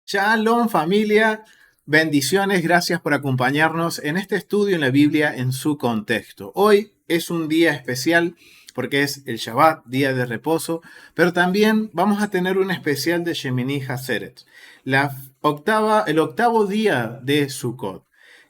Shalom familia, bendiciones, gracias por acompañarnos en este estudio en la Biblia en su contexto. Hoy es un día especial porque es el Shabbat, día de reposo, pero también vamos a tener un especial de Shemini Hatzeret, el octavo día de Sukkot,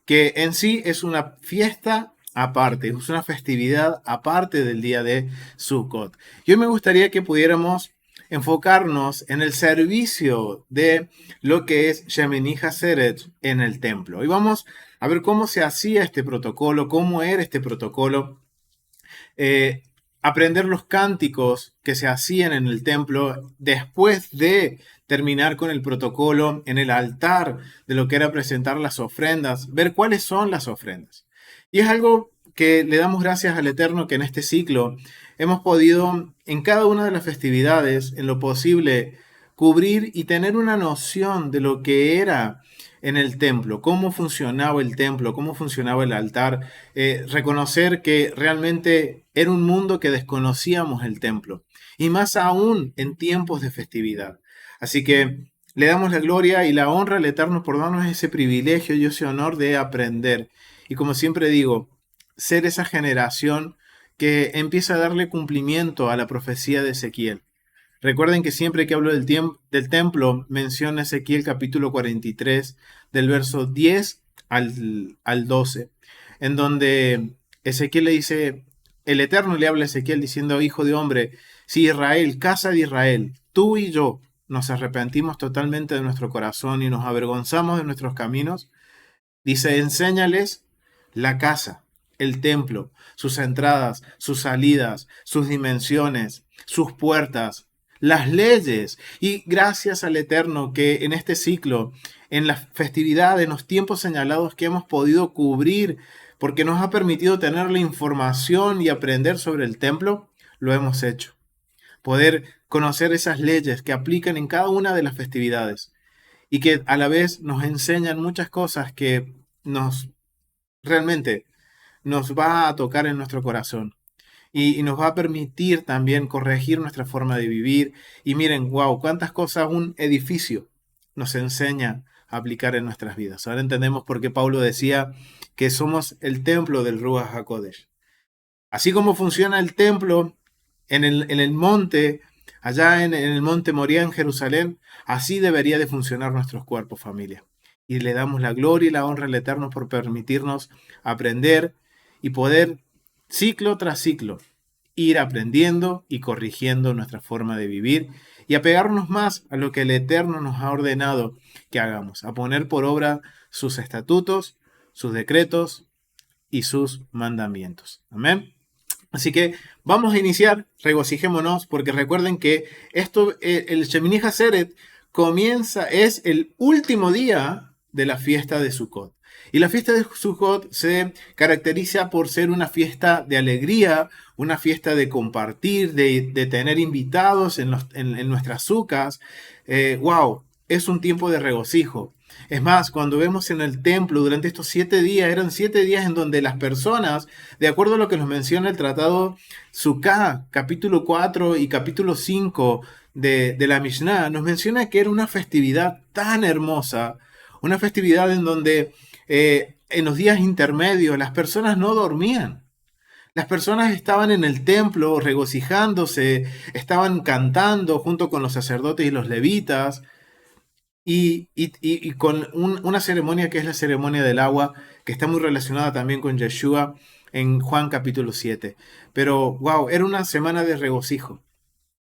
que en sí es una fiesta aparte, es una festividad aparte del día de Sukkot. Y hoy me gustaría que pudiéramos enfocarnos en el servicio de lo que es Shemini Hatzeret en el templo. Y vamos a ver cómo se hacía este protocolo, cómo era este protocolo, eh, aprender los cánticos que se hacían en el templo después de terminar con el protocolo en el altar de lo que era presentar las ofrendas, ver cuáles son las ofrendas. Y es algo que le damos gracias al Eterno que en este ciclo hemos podido en cada una de las festividades, en lo posible, cubrir y tener una noción de lo que era en el templo, cómo funcionaba el templo, cómo funcionaba el altar, reconocer que realmente era un mundo que desconocíamos el templo, y más aún en tiempos de festividad. Así que le damos la gloria y la honra al Eterno por darnos ese privilegio y ese honor de aprender. Y como siempre digo, ser esa generación que empieza a darle cumplimiento a la profecía de Ezequiel. Recuerden que siempre que hablo del templo, menciona Ezequiel capítulo 43, del verso 10 al 12, en donde Ezequiel le dice, el Eterno le habla a Ezequiel diciendo, hijo de hombre, si Israel, casa de Israel, tú y yo nos arrepentimos totalmente de nuestro corazón y nos avergonzamos de nuestros caminos, dice, enséñales la casa, el templo, sus entradas, sus salidas, sus dimensiones, sus puertas, las leyes. Y gracias al Eterno que en este ciclo, en la festividad, en los tiempos señalados que hemos podido cubrir, porque nos ha permitido tener la información y aprender sobre el templo, lo hemos hecho. Poder conocer esas leyes que aplican en cada una de las festividades y que a la vez nos enseñan muchas cosas que realmente nos va a tocar en nuestro corazón y nos va a permitir también corregir nuestra forma de vivir. Y miren, wow, cuántas cosas un edificio nos enseña a aplicar en nuestras vidas. Ahora entendemos por qué Pablo decía que somos el templo del Ruach HaKodesh. Así como funciona el templo en el monte, allá en el monte Moriah en Jerusalén, así debería de funcionar nuestros cuerpos, familia. Y le damos la gloria y la honra al Eterno por permitirnos aprender y poder, ciclo tras ciclo, ir aprendiendo y corrigiendo nuestra forma de vivir y apegarnos más a lo que el Eterno nos ha ordenado que hagamos, a poner por obra sus estatutos, sus decretos y sus mandamientos. Amén. Así que vamos a iniciar, regocijémonos, porque recuerden que el Shemini Hatzeret es el último día de la fiesta de Sukkot. Y la fiesta de Sukkot se caracteriza por ser una fiesta de alegría, una fiesta de compartir, de tener invitados en nuestras sucas. ¡Wow! Es un tiempo de regocijo. Es más, cuando vemos en el templo durante estos 7 días, eran 7 días en donde las personas, de acuerdo a lo que nos menciona el tratado Sukkah, capítulo 4 y capítulo 5 de la Mishnah, nos menciona que era una festividad tan hermosa, una festividad en donde en los días intermedios las personas no dormían. Las personas estaban en el templo regocijándose, estaban cantando junto con los sacerdotes y los levitas, y con una ceremonia que es la ceremonia del agua, que está muy relacionada también con Yeshua en Juan capítulo 7. Pero, wow, era una semana de regocijo.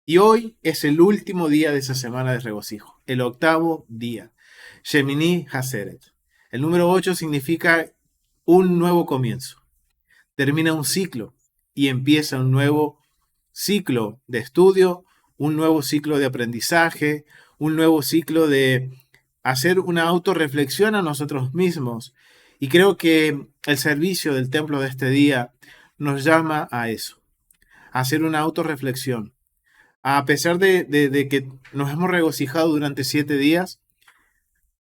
Y hoy es el último día de esa semana de regocijo, el octavo día, Shemini Hatzeret. El número 8 significa un nuevo comienzo. Termina un ciclo y empieza un nuevo ciclo de estudio, un nuevo ciclo de aprendizaje, un nuevo ciclo de hacer una autorreflexión a nosotros mismos. Y creo que el servicio del templo de este día nos llama a eso, a hacer una autorreflexión. A pesar de que nos hemos regocijado durante 7 días,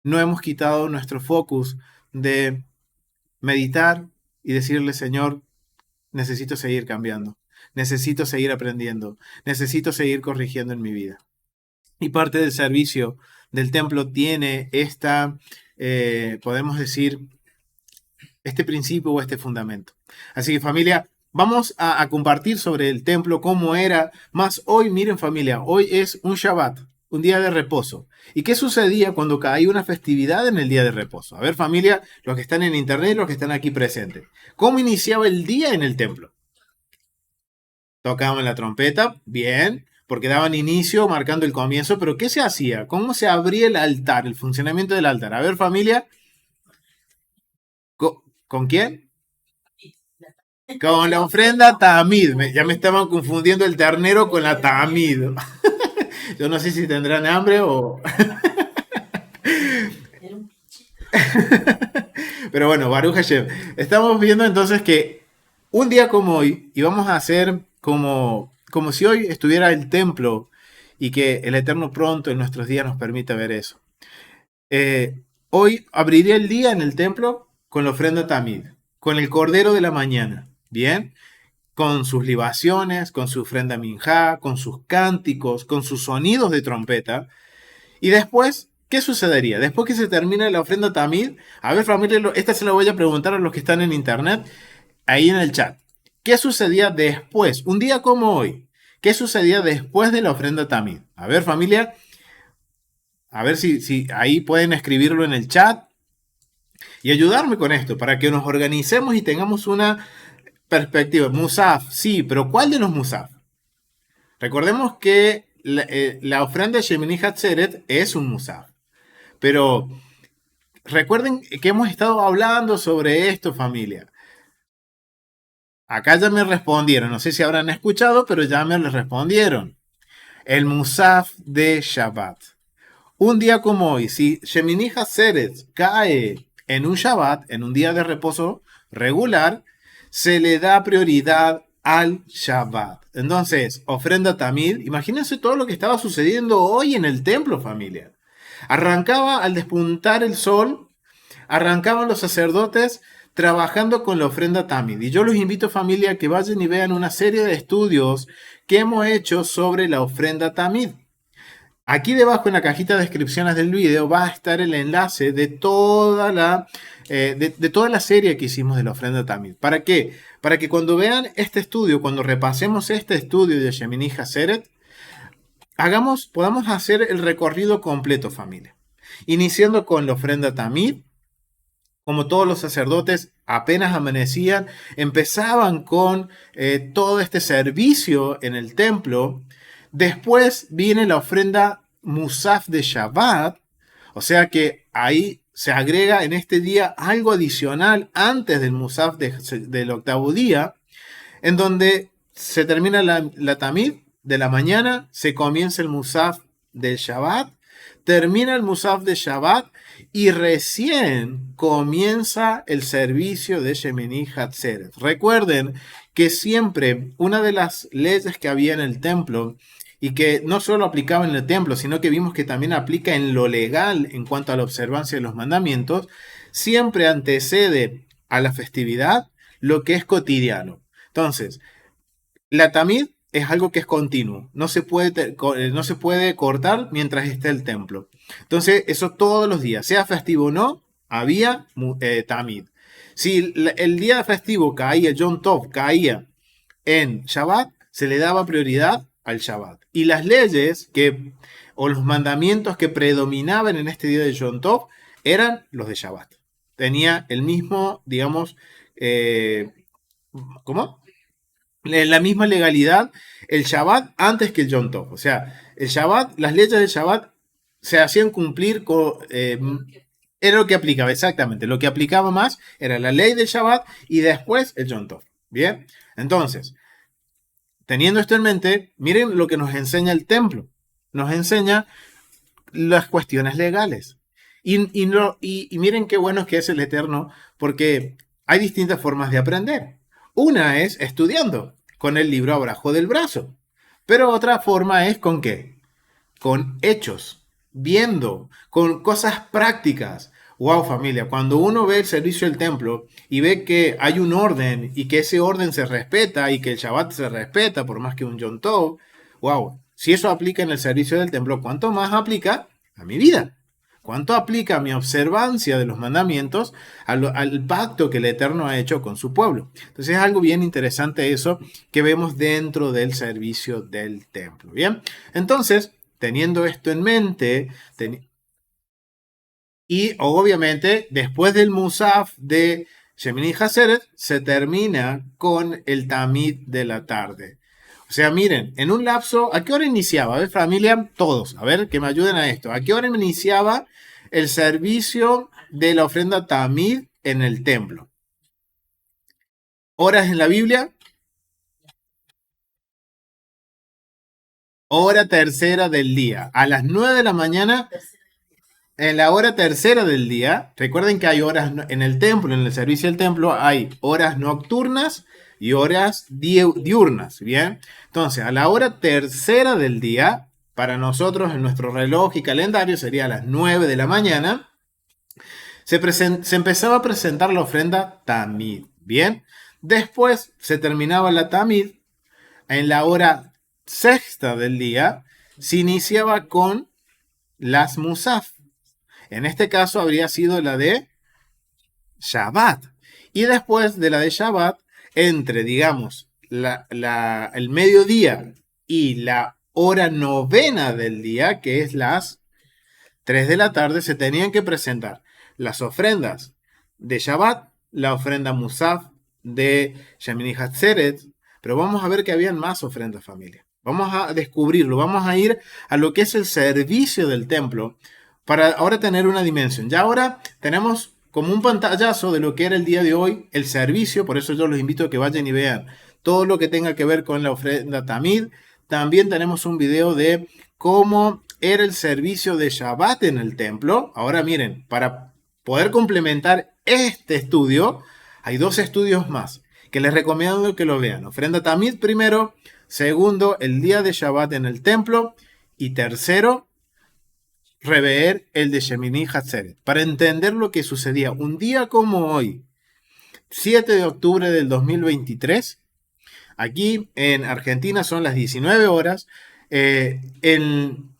no hemos quitado nuestro focus de meditar y decirle, Señor, necesito seguir cambiando, necesito seguir aprendiendo, necesito seguir corrigiendo en mi vida. Y parte del servicio del templo tiene podemos decir, este principio o este fundamento. Así que familia, vamos a compartir sobre el templo, cómo era. Más hoy, miren familia, hoy es un Shabbat, un día de reposo. ¿Y qué sucedía cuando caía una festividad en el día de reposo? A ver familia, los que están en internet, los que están aquí presentes. ¿Cómo iniciaba el día en el templo? Tocaban la trompeta, bien, porque daban inicio marcando el comienzo, pero ¿qué se hacía? ¿Cómo se abría el altar, el funcionamiento del altar? A ver familia, ¿con quién? Con la ofrenda tamid. Ya me estaban confundiendo el ternero con la tamid. Yo no sé si tendrán hambre o... Pero bueno, Baruch Hashem. Estamos viendo entonces que un día como hoy, y vamos a hacer como si hoy estuviera el templo y que el Eterno pronto en nuestros días nos permita ver eso. Hoy abriré el día en el templo con la ofrenda tamid, con el cordero de la mañana. Bien, con sus libaciones, con su ofrenda minjá, con sus cánticos, con sus sonidos de trompeta. Y después, ¿qué sucedería? Después que se termina la ofrenda tamid, a ver familia, esta se la voy a preguntar a los que están en internet, ahí en el chat. ¿Qué sucedía después? Un día como hoy. ¿Qué sucedía después de la ofrenda tamid? A ver familia, a ver si ahí pueden escribirlo en el chat y ayudarme con esto, para que nos organicemos y tengamos una perspectiva. Musaf, sí, pero ¿cuál de los Musaf? Recordemos que la ofrenda de Shemini Hatzeret es un Musaf. Pero recuerden que hemos estado hablando sobre esto, familia. Acá ya me respondieron. No sé si habrán escuchado, pero ya me respondieron. El Musaf de Shabbat. Un día como hoy, si Shemini Hatzeret cae en un Shabbat, en un día de reposo regular, se le da prioridad al Shabbat. Entonces, ofrenda tamid. Imagínense todo lo que estaba sucediendo hoy en el templo, familia. Arrancaba al despuntar el sol, arrancaban los sacerdotes trabajando con la ofrenda tamid. Y yo los invito, familia, a que vayan y vean una serie de estudios que hemos hecho sobre la ofrenda tamid. Aquí debajo en la cajita de descripciones del video va a estar el enlace de toda la serie que hicimos de la ofrenda tamid. ¿Para qué? Para que cuando vean este estudio, cuando repasemos este estudio de Shemini Hatzeret, podamos hacer el recorrido completo, familia. Iniciando con la ofrenda tamid, como todos los sacerdotes apenas amanecían, empezaban con todo este servicio en el templo. Después viene la ofrenda Musaf de Shabbat, o sea que ahí se agrega en este día algo adicional antes del Musaf del octavo día, en donde se termina la Tamid de la mañana, se comienza el Musaf del Shabbat, termina el Musaf de Shabbat y recién comienza el servicio de Shemini Hatzeret. Recuerden que siempre una de las leyes que había en el templo y que no solo aplicaba en el templo, sino que vimos que también aplica en lo legal en cuanto a la observancia de los mandamientos, siempre antecede a la festividad lo que es cotidiano. Entonces, la tamid es algo que es continuo, no se puede cortar mientras esté el templo. Entonces, eso todos los días, sea festivo o no, había tamid. Si el día festivo caía, Yom Tov caía en Shabbat, se le daba prioridad al Shabbat. Y las leyes o los mandamientos que predominaban en este día de Yom Tov eran los de Shabbat. Tenía el mismo, digamos, ¿cómo? La misma legalidad el Shabbat antes que el Yom Tov. O sea, el Shabbat, las leyes del Shabbat se hacían cumplir con... era lo que aplicaba, exactamente. Lo que aplicaba más era la ley del Shabbat y después el Yom Tov. Bien, entonces, teniendo esto en mente, miren lo que nos enseña el templo. Nos enseña las cuestiones legales. Y miren qué bueno que es el Eterno, porque hay distintas formas de aprender. Una es estudiando, con el libro abajo del brazo. Pero otra forma es ¿con qué? Con hechos, viendo, con cosas prácticas. Wow, familia, cuando uno ve el servicio del templo y ve que hay un orden y que ese orden se respeta y que el Shabbat se respeta por más que un Yom Tov, wow, si eso aplica en el servicio del templo, ¿cuánto más aplica a mi vida? ¿Cuánto aplica a mi observancia de los mandamientos al pacto que el Eterno ha hecho con su pueblo? Entonces es algo bien interesante eso que vemos dentro del servicio del templo. Bien, entonces, teniendo esto en mente, y obviamente, después del Musaf de Shemini Hatzeret, se termina con el Tamid de la tarde. O sea, miren, en un lapso, ¿a qué hora iniciaba? A ver, familia, todos, a ver, que me ayuden a esto. ¿A qué hora iniciaba el servicio de la ofrenda Tamid en el templo? ¿Horas en la Biblia? Hora tercera del día. A las 9 de la mañana. En la hora tercera del día, recuerden que hay horas en el templo, en el servicio del templo, hay horas nocturnas y horas diurnas, ¿bien? Entonces, a la hora tercera del día, para nosotros en nuestro reloj y calendario sería a las 9 de la mañana, se empezaba a presentar la ofrenda Tamid, ¿bien? Después se terminaba la Tamid, en la hora sexta del día, se iniciaba con las Musaf. En este caso habría sido la de Shabbat. Y después de la de Shabbat, entre, digamos, el mediodía y la hora novena del día, que es las 3 de la tarde, se tenían que presentar las ofrendas de Shabbat, la ofrenda Musaf de Shemini Hatzeret, pero vamos a ver que habían más ofrendas, familia. Vamos a descubrirlo, vamos a ir a lo que es el servicio del templo, para ahora tener una dimensión. Ya ahora tenemos como un pantallazo de lo que era el día de hoy, el servicio, por eso yo los invito a que vayan y vean todo lo que tenga que ver con la ofrenda Tamid. También tenemos un video de cómo era el servicio de Shabbat en el templo. Ahora miren, para poder complementar este estudio, hay dos estudios más que les recomiendo que lo vean. Ofrenda Tamid primero, segundo, el día de Shabbat en el templo y tercero, rever el de Shemini Hatzeret, para entender lo que sucedía un día como hoy, 7 de octubre del 2023. Aquí en Argentina son las 19 horas en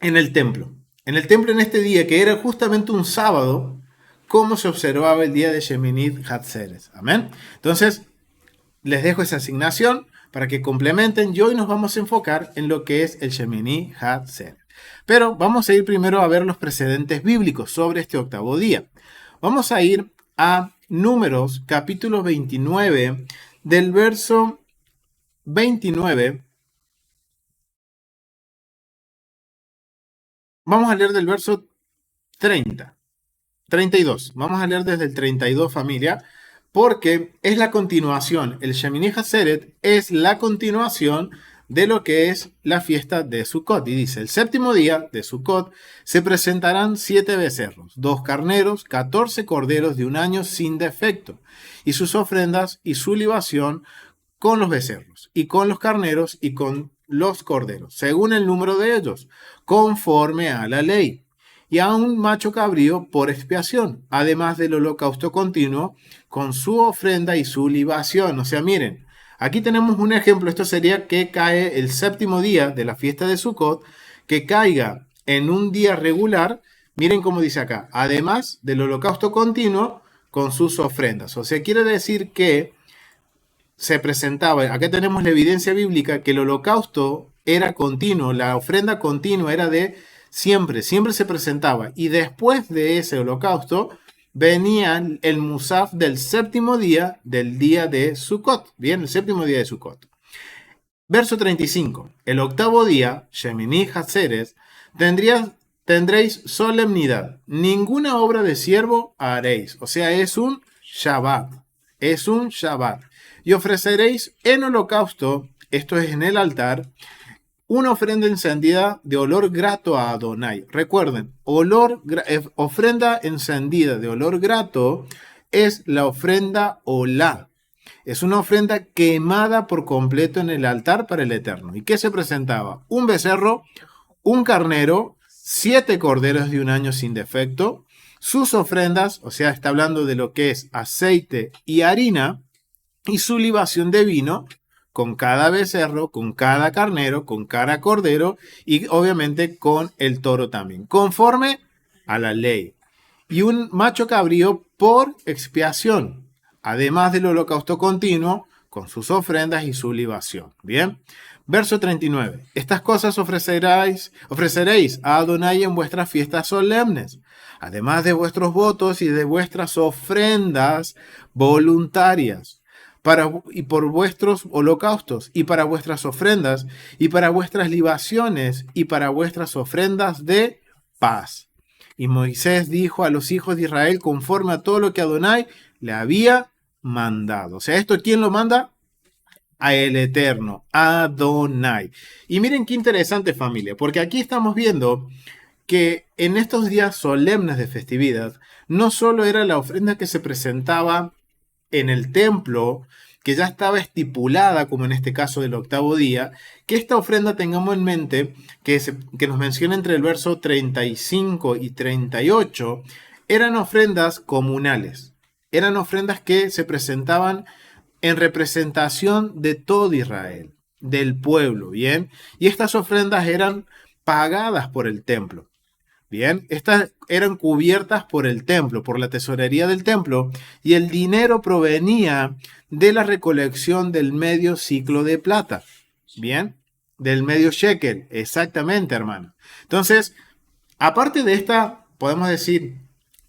el templo. En el templo en este día, que era justamente un sábado, cómo se observaba el día de Shemini Hatzeret. Amén. Entonces, les dejo esa asignación para que complementen y hoy nos vamos a enfocar en lo que es el Shemini Hatzeret. Pero vamos a ir primero a ver los precedentes bíblicos sobre este octavo día. Vamos a ir a Números, capítulo 29, del verso 29. Vamos a leer del verso 32. Vamos a leer desde el 32, familia, porque es la continuación. El Shemini Hatzeret es la continuación de lo que es la fiesta de Sukkot. Y dice, el séptimo día de Sukkot se presentarán 7 becerros, 2 carneros, 14 corderos de un año sin defecto, y sus ofrendas y su libación con los becerros, y con los carneros, y con los corderos, según el número de ellos, conforme a la ley, y a un macho cabrío por expiación, además del holocausto continuo, con su ofrenda y su libación. O sea, miren, aquí tenemos un ejemplo. Esto sería que cae el séptimo día de la fiesta de Sukkot, que caiga en un día regular. Miren cómo dice acá, además del holocausto continuo con sus ofrendas. O sea, quiere decir que se presentaba, acá tenemos la evidencia bíblica, que el holocausto era continuo, la ofrenda continua era de siempre se presentaba. Y después de ese holocausto venía el Musaf del séptimo día del día de Sukkot. Bien, el séptimo día de Sukkot. Verso 35. El octavo día, Shemini Hatzeret, tendréis solemnidad. Ninguna obra de siervo haréis. O sea, es un Shabbat. Es un Shabbat. Y ofreceréis en holocausto, esto es en el altar, una ofrenda encendida de olor grato a Adonai. Recuerden, ofrenda encendida de olor grato es la ofrenda olá. Es una ofrenda quemada por completo en el altar para el Eterno. ¿Y qué se presentaba? Un becerro, un carnero, 7 corderos de un año sin defecto, sus ofrendas, o sea, está hablando de lo que es aceite y harina, y su libación de vino, con cada becerro, con cada carnero, con cada cordero, y obviamente con el toro también, conforme a la ley. Y un macho cabrío por expiación, además del holocausto continuo, con sus ofrendas y su libación. Bien. Verso 39. Estas cosas ofreceréis a Adonai en vuestras fiestas solemnes, además de vuestros votos y de vuestras ofrendas voluntarias, y por vuestros holocaustos, y para vuestras ofrendas, y para vuestras libaciones, y para vuestras ofrendas de paz. Y Moisés dijo a los hijos de Israel conforme a todo lo que Adonai le había mandado. O sea, ¿esto quién lo manda? A el Eterno, Adonai. Y miren qué interesante, familia, porque aquí estamos viendo que en estos días solemnes de festividad, no solo era la ofrenda que se presentaba en el templo, que ya estaba estipulada, como en este caso del octavo día, que esta ofrenda tengamos en mente, que nos menciona entre el verso 35 y 38, eran ofrendas comunales, eran ofrendas que se presentaban en representación de todo Israel, del pueblo, ¿bien? Y estas ofrendas eran pagadas por el templo. Bien, estas eran cubiertas por el templo, por la tesorería del templo, y el dinero provenía de la recolección del medio ciclo de plata. Bien, del medio shekel, exactamente, hermano. Entonces, aparte de esta, podemos decir,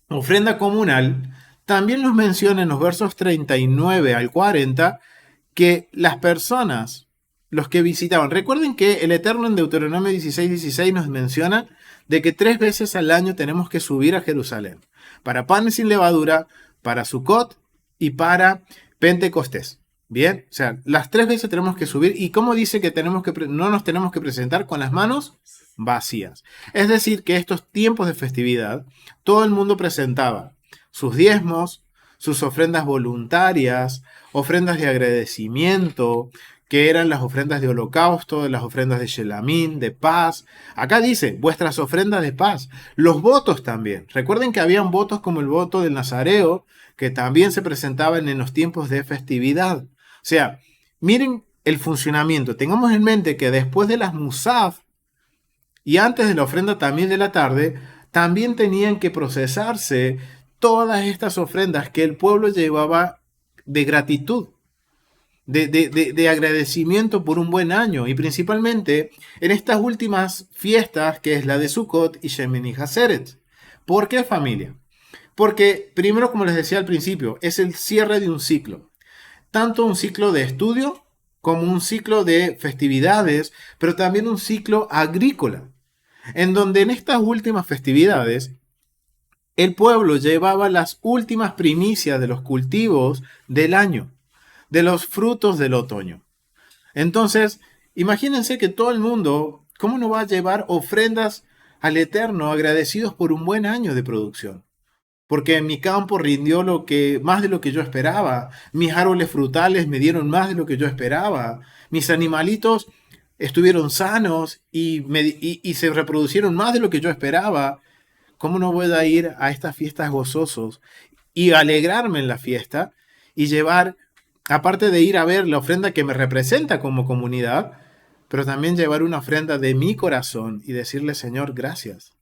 ofrenda comunal, también nos menciona en los versos 39 al 40 que las personas, los que visitaban, recuerden que el Eterno en Deuteronomio 16:16 nos menciona de que 3 veces al año tenemos que subir a Jerusalén, para panes sin levadura, para Sukkot y para Pentecostés. Bien, o sea, las 3 veces tenemos que subir. ¿Y cómo dice que no nos tenemos que presentar con las manos vacías? Es decir, que estos tiempos de festividad, todo el mundo presentaba sus diezmos, sus ofrendas voluntarias, ofrendas de agradecimiento, que eran las ofrendas de holocausto, las ofrendas de Shelamín, de paz. Acá dice, vuestras ofrendas de paz. Los votos también. Recuerden que habían votos como el voto del Nazareo, que también se presentaban en los tiempos de festividad. O sea, miren el funcionamiento. Tengamos en mente que después de las Musaf y antes de la ofrenda también de la tarde, también tenían que procesarse todas estas ofrendas que el pueblo llevaba de gratitud, de agradecimiento por un buen año, y principalmente en estas últimas fiestas, que es la de Sukkot y Shemini Hatzeret. ¿Por qué, familia? Porque primero, como les decía al principio, es el cierre de un ciclo, tanto un ciclo de estudio como un ciclo de festividades, pero también un ciclo agrícola, en donde en estas últimas festividades el pueblo llevaba las últimas primicias de los cultivos del año, de los frutos del otoño. Entonces, imagínense que todo el mundo, ¿cómo no va a llevar ofrendas al Eterno agradecidos por un buen año de producción? Porque en mi campo rindió más de lo que yo esperaba. Mis árboles frutales me dieron más de lo que yo esperaba. Mis animalitos estuvieron sanos y se reproducieron más de lo que yo esperaba. ¿Cómo no voy a ir a estas fiestas gozosos y alegrarme en la fiesta y llevar, aparte de ir a ver la ofrenda que me representa como comunidad, pero también llevar una ofrenda de mi corazón y decirle, Señor, gracias.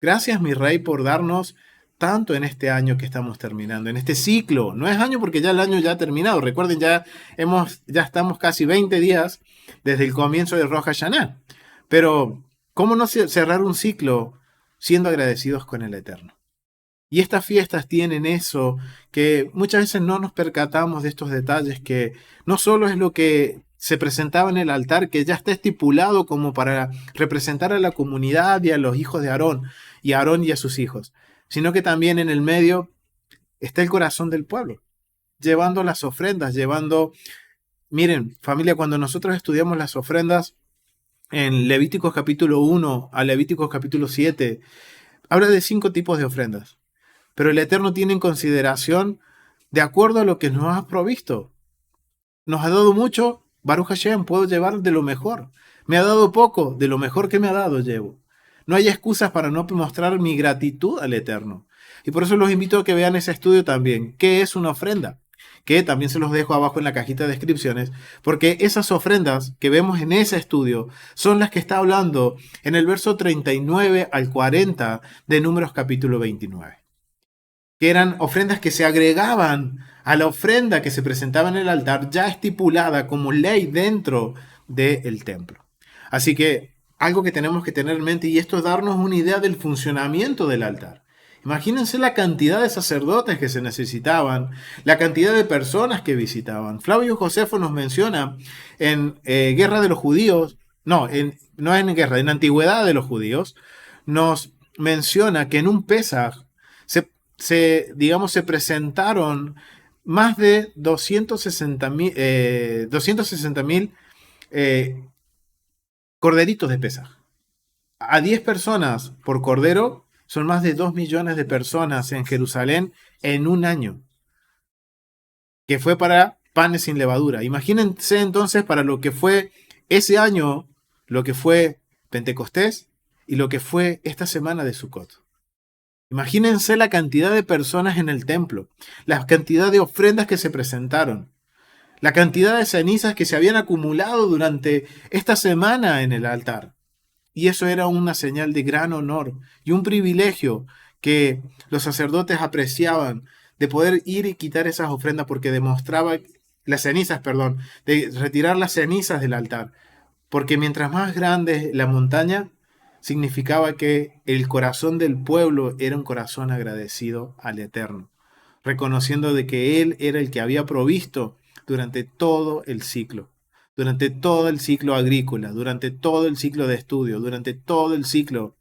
Gracias, mi Rey, por darnos tanto en este año que estamos terminando, en este ciclo. No es año porque ya el año ya ha terminado. Recuerden, ya estamos casi 20 días desde el comienzo de Rosh Hashanah. Pero, ¿cómo no cerrar un ciclo siendo agradecidos con el Eterno? Y estas fiestas tienen eso, que muchas veces no nos percatamos de estos detalles, que no solo es lo que se presentaba en el altar, que ya está estipulado como para representar a la comunidad y a los hijos de Aarón, y a Aarón y a sus hijos, sino que también en el medio está el corazón del pueblo, llevando las ofrendas, Miren, familia, cuando nosotros estudiamos las ofrendas en Levíticos capítulo 1 a Levíticos capítulo 7, habla de 5 tipos de ofrendas. Pero el Eterno tiene en consideración de acuerdo a lo que nos ha provisto. Nos ha dado mucho, Baruch Hashem, puedo llevar de lo mejor. Me ha dado poco, de lo mejor que me ha dado llevo. No hay excusas para no mostrar mi gratitud al Eterno. Y por eso los invito a que vean ese estudio también. ¿Qué es una ofrenda? Que también se los dejo abajo en la cajita de descripciones, porque esas ofrendas que vemos en ese estudio son las que está hablando en el verso 39 al 40 de Números capítulo 29, que eran ofrendas que se agregaban a la ofrenda que se presentaba en el altar, ya estipulada como ley dentro del templo. Así que algo que tenemos que tener en mente, y esto es darnos una idea del funcionamiento del altar. Imagínense la cantidad de sacerdotes que se necesitaban, la cantidad de personas que visitaban. Flavio Josefo nos menciona en Guerra de los Judíos, no en guerra, en Antigüedad de los Judíos, nos menciona que en un Pesaj digamos, se presentaron más de 260.000 corderitos de Pesaj. A 10 personas por cordero son más de 2 millones de personas en Jerusalén en un año, que fue para panes sin levadura. Imagínense entonces para lo que fue ese año, lo que fue Pentecostés y lo que fue esta semana de Sukkot. Imagínense la cantidad de personas en el templo, la cantidad de ofrendas que se presentaron, la cantidad de cenizas que se habían acumulado durante esta semana en el altar. Y eso era una señal de gran honor y un privilegio que los sacerdotes apreciaban de poder ir y quitar esas ofrendas, porque demostraba las cenizas, perdón, de retirar las cenizas del altar. Porque mientras más grande la montaña, significaba que el corazón del pueblo era un corazón agradecido al Eterno, reconociendo de que Él era el que había provisto durante todo el ciclo, durante todo el ciclo agrícola, durante todo el ciclo de estudio, durante todo el ciclo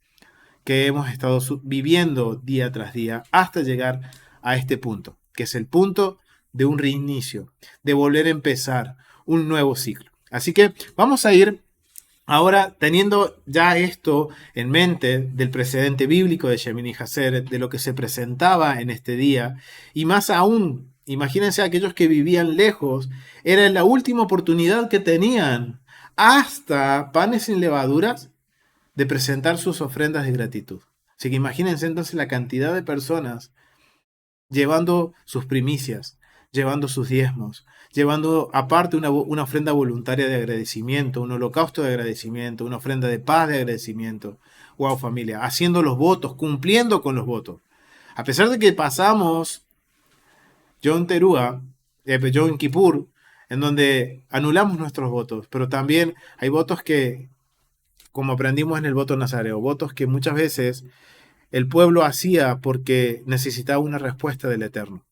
que hemos estado viviendo día tras día hasta llegar a este punto, que es el punto de un reinicio, de volver a empezar un nuevo ciclo. Así que vamos a ir ahora, teniendo ya esto en mente del precedente bíblico de Shemini Hatzeret, de lo que se presentaba en este día, y más aún, imagínense aquellos que vivían lejos, era la última oportunidad que tenían, hasta panes sin levaduras, de presentar sus ofrendas de gratitud. Así que imagínense entonces la cantidad de personas llevando sus primicias, llevando sus diezmos, llevando aparte una ofrenda voluntaria de agradecimiento, un holocausto de agradecimiento, una ofrenda de paz de agradecimiento. Wow, familia, haciendo los votos, cumpliendo con los votos. A pesar de que pasamos Yom Teruah, Yom Kippur, en donde anulamos nuestros votos, pero también hay votos que, como aprendimos en el voto nazareo, votos que muchas veces el pueblo hacía porque necesitaba una respuesta del Eterno.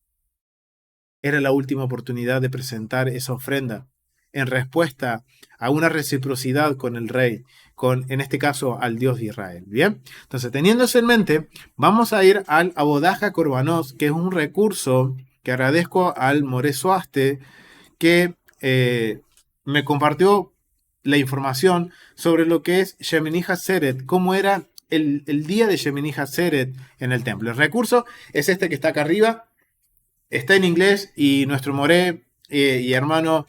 Era la última oportunidad de presentar esa ofrenda en respuesta a una reciprocidad con el rey, en este caso al Dios de Israel. Bien, entonces teniendo eso en mente, vamos a ir al Abodaja Korbanos, que es un recurso que agradezco al More Soaste, que me compartió la información sobre lo que es Shemini Hatzeret, cómo era el día de Shemini Hatzeret en el templo. El recurso es este que está acá arriba. Está en inglés y nuestro moré y hermano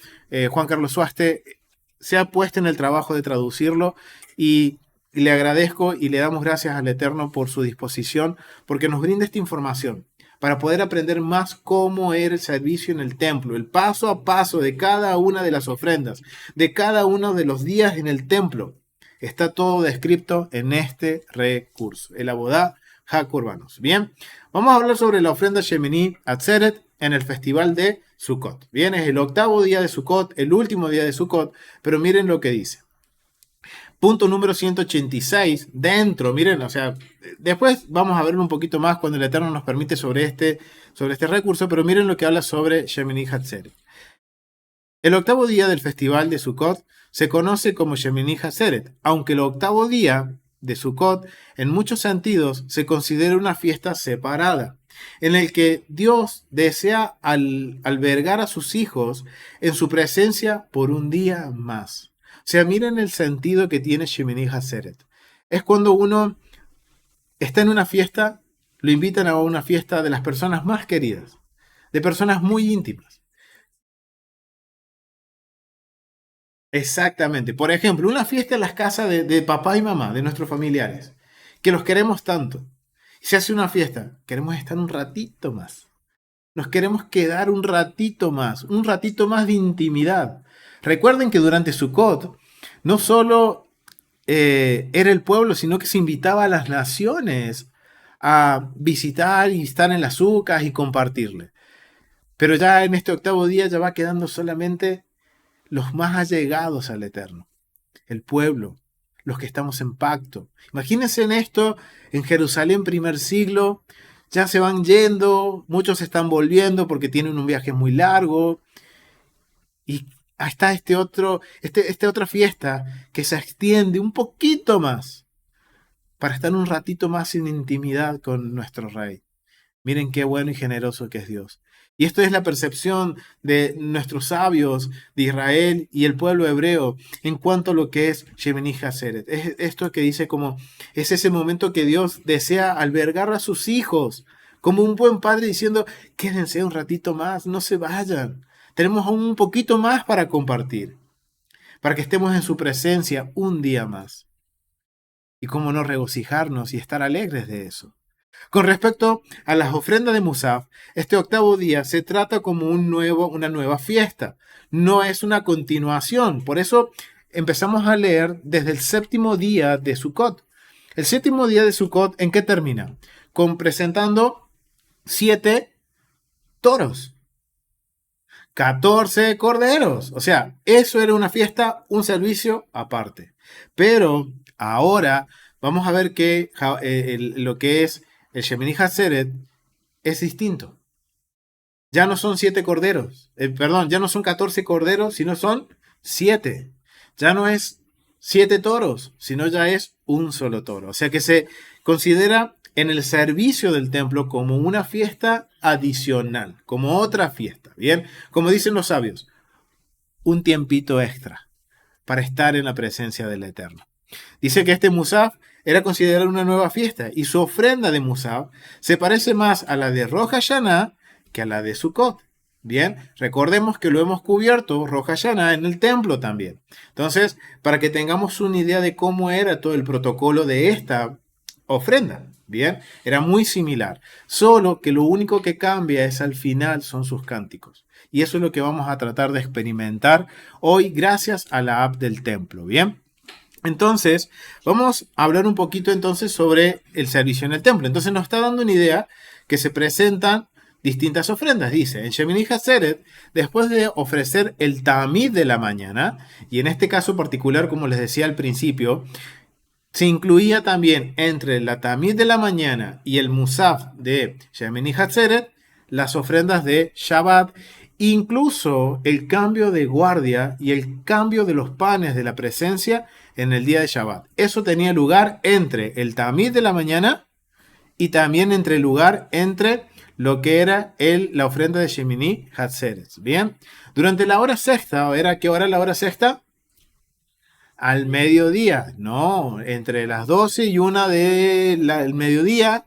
Juan Carlos Suaste se ha puesto en el trabajo de traducirlo, y le agradezco y le damos gracias al Eterno por su disposición, porque nos brinda esta información para poder aprender más cómo era el servicio en el templo, el paso a paso de cada una de las ofrendas, de cada uno de los días en el templo. Está todo descrito en este recurso, el Abodá HaKorbanos. Bien, vamos a hablar sobre la ofrenda Shemini Atzeret en el festival de Sukkot. Bien, es el octavo día de Sukkot, el último día de Sukkot, pero miren lo que dice. Punto número 186, dentro, miren, o sea, después vamos a ver un poquito más cuando el Eterno nos permite sobre este recurso, pero miren lo que habla sobre Shemini Atzeret. El octavo día del festival de Sukkot se conoce como Shemini Hatzeret, aunque el octavo día de Sukkot en muchos sentidos se considera una fiesta separada, en el que Dios desea albergar a sus hijos en su presencia por un día más. O sea, miren el sentido que tiene Shemini Hatzeret. Es cuando uno está en una fiesta, lo invitan a una fiesta de las personas más queridas, de personas muy íntimas. Exactamente. Por ejemplo, una fiesta en las casas de papá y mamá, de nuestros familiares, que los queremos tanto. Se hace una fiesta, queremos estar un ratito más. Nos queremos quedar un ratito más de intimidad. Recuerden que durante Sukkot no solo era el pueblo, sino que se invitaba a las naciones a visitar y estar en las sucas y compartirle. Pero ya en este octavo día ya va quedando solamente los más allegados al Eterno, el pueblo, los que estamos en pacto. Imagínense en esto, en Jerusalén primer siglo, ya se van yendo, muchos están volviendo porque tienen un viaje muy largo, y está esta otra fiesta que se extiende un poquito más para estar un ratito más en intimidad con nuestro Rey. Miren qué bueno y generoso que es Dios. Y esto es la percepción de nuestros sabios de Israel y el pueblo hebreo en cuanto a lo que es Shemini Hatzeret. Es esto que dice como, es ese momento que Dios desea albergar a sus hijos, como un buen padre diciendo, quédense un ratito más, no se vayan. Tenemos aún un poquito más para compartir, para que estemos en su presencia un día más. Y cómo no regocijarnos y estar alegres de eso. Con respecto a las ofrendas de Musaf, este octavo día se trata como una nueva fiesta. No es una continuación. Por eso empezamos a leer desde el séptimo día de Sukkot. El séptimo día de Sukkot, ¿en qué termina? Con presentando 7 toros, 14 corderos. O sea, eso era una fiesta, un servicio aparte. Pero ahora vamos a ver que lo que es el Shemini Hatzeret es distinto. Ya no son 7 corderos, ya no son 14 corderos, sino son 7. Ya no es 7 toros, sino ya es un solo toro. O sea que se considera en el servicio del templo como una fiesta adicional, como otra fiesta. Bien, como dicen los sabios, un tiempito extra para estar en la presencia del Eterno. Dice que este Musaf era considerado una nueva fiesta y su ofrenda de Musaf se parece más a la de Rosh Hashanah que a la de Sukkot. Bien, recordemos que lo hemos cubierto Rosh Hashanah en el templo también. Entonces, para que tengamos una idea de cómo era todo el protocolo de esta ofrenda. Bien, era muy similar, solo que lo único que cambia es al final son sus cánticos. Y eso es lo que vamos a tratar de experimentar hoy gracias a la app del templo. Bien. Entonces, vamos a hablar un poquito entonces sobre el servicio en el templo. Entonces nos está dando una idea que se presentan distintas ofrendas. Dice, en Shemini Hatzeret, después de ofrecer el tamid de la mañana, y en este caso particular, como les decía al principio, se incluía también entre la tamid de la mañana y el musaf de Shemini Hatzeret, las ofrendas de Shabbat, incluso el cambio de guardia y el cambio de los panes de la presencia en el día de Shabbat. Eso tenía lugar entre el tamid de la mañana y también entre el lugar entre lo que era la ofrenda de Shemini Hatzeret. Bien, durante la hora sexta, ¿qué hora la hora sexta? Al mediodía, no, entre las 12 y 1 del mediodía,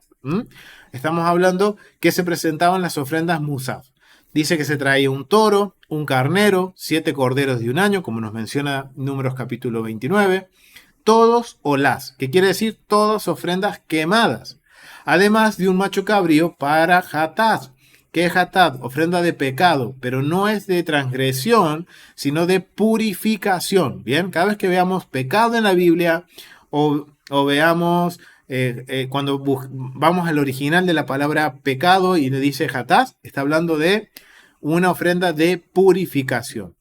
estamos hablando que se presentaban las ofrendas Musaf. Dice que se traía un toro, un carnero, 7 corderos de un año, como nos menciona Números capítulo 29, todos olás, que quiere decir todas ofrendas quemadas, además de un macho cabrío para Hataz. ¿Qué es Hataz? Ofrenda de pecado, pero no es de transgresión, sino de purificación. Bien, cada vez que veamos pecado en la Biblia o veamos cuando vamos al original de la palabra pecado y le dice Hataz, está hablando de una ofrenda de purificación.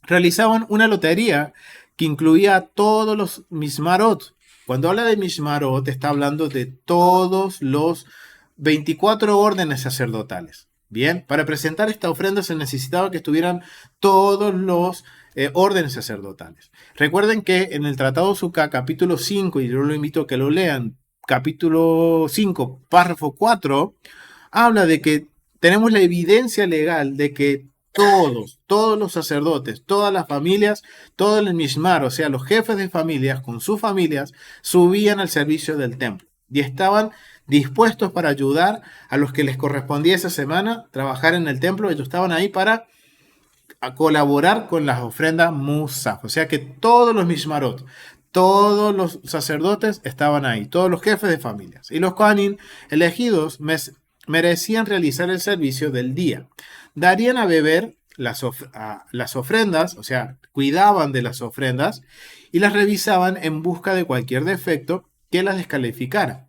Realizaban una lotería que incluía todos los mismarot. Cuando habla de mismarot, está hablando de todos los 24 órdenes sacerdotales. Bien, para presentar esta ofrenda se necesitaba que estuvieran todos los órdenes sacerdotales. Recuerden que en el Tratado Sukkah, capítulo 5, y yo lo invito a que lo lean, capítulo 5, párrafo 4, habla de que tenemos la evidencia legal de que todos los sacerdotes, todas las familias, todo el mishmar, o sea, los jefes de familias con sus familias, subían al servicio del templo y estaban dispuestos para ayudar a los que les correspondía esa semana trabajar en el templo. Ellos estaban ahí para colaborar con las ofrendas Musaf. O sea que todos los mishmarot, Todos los sacerdotes estaban ahí, todos los jefes de familias. Y los Kohanim elegidos merecían realizar el servicio del día. Darían a beber las ofrendas, o sea, cuidaban de las ofrendas y las revisaban en busca de cualquier defecto que las descalificara.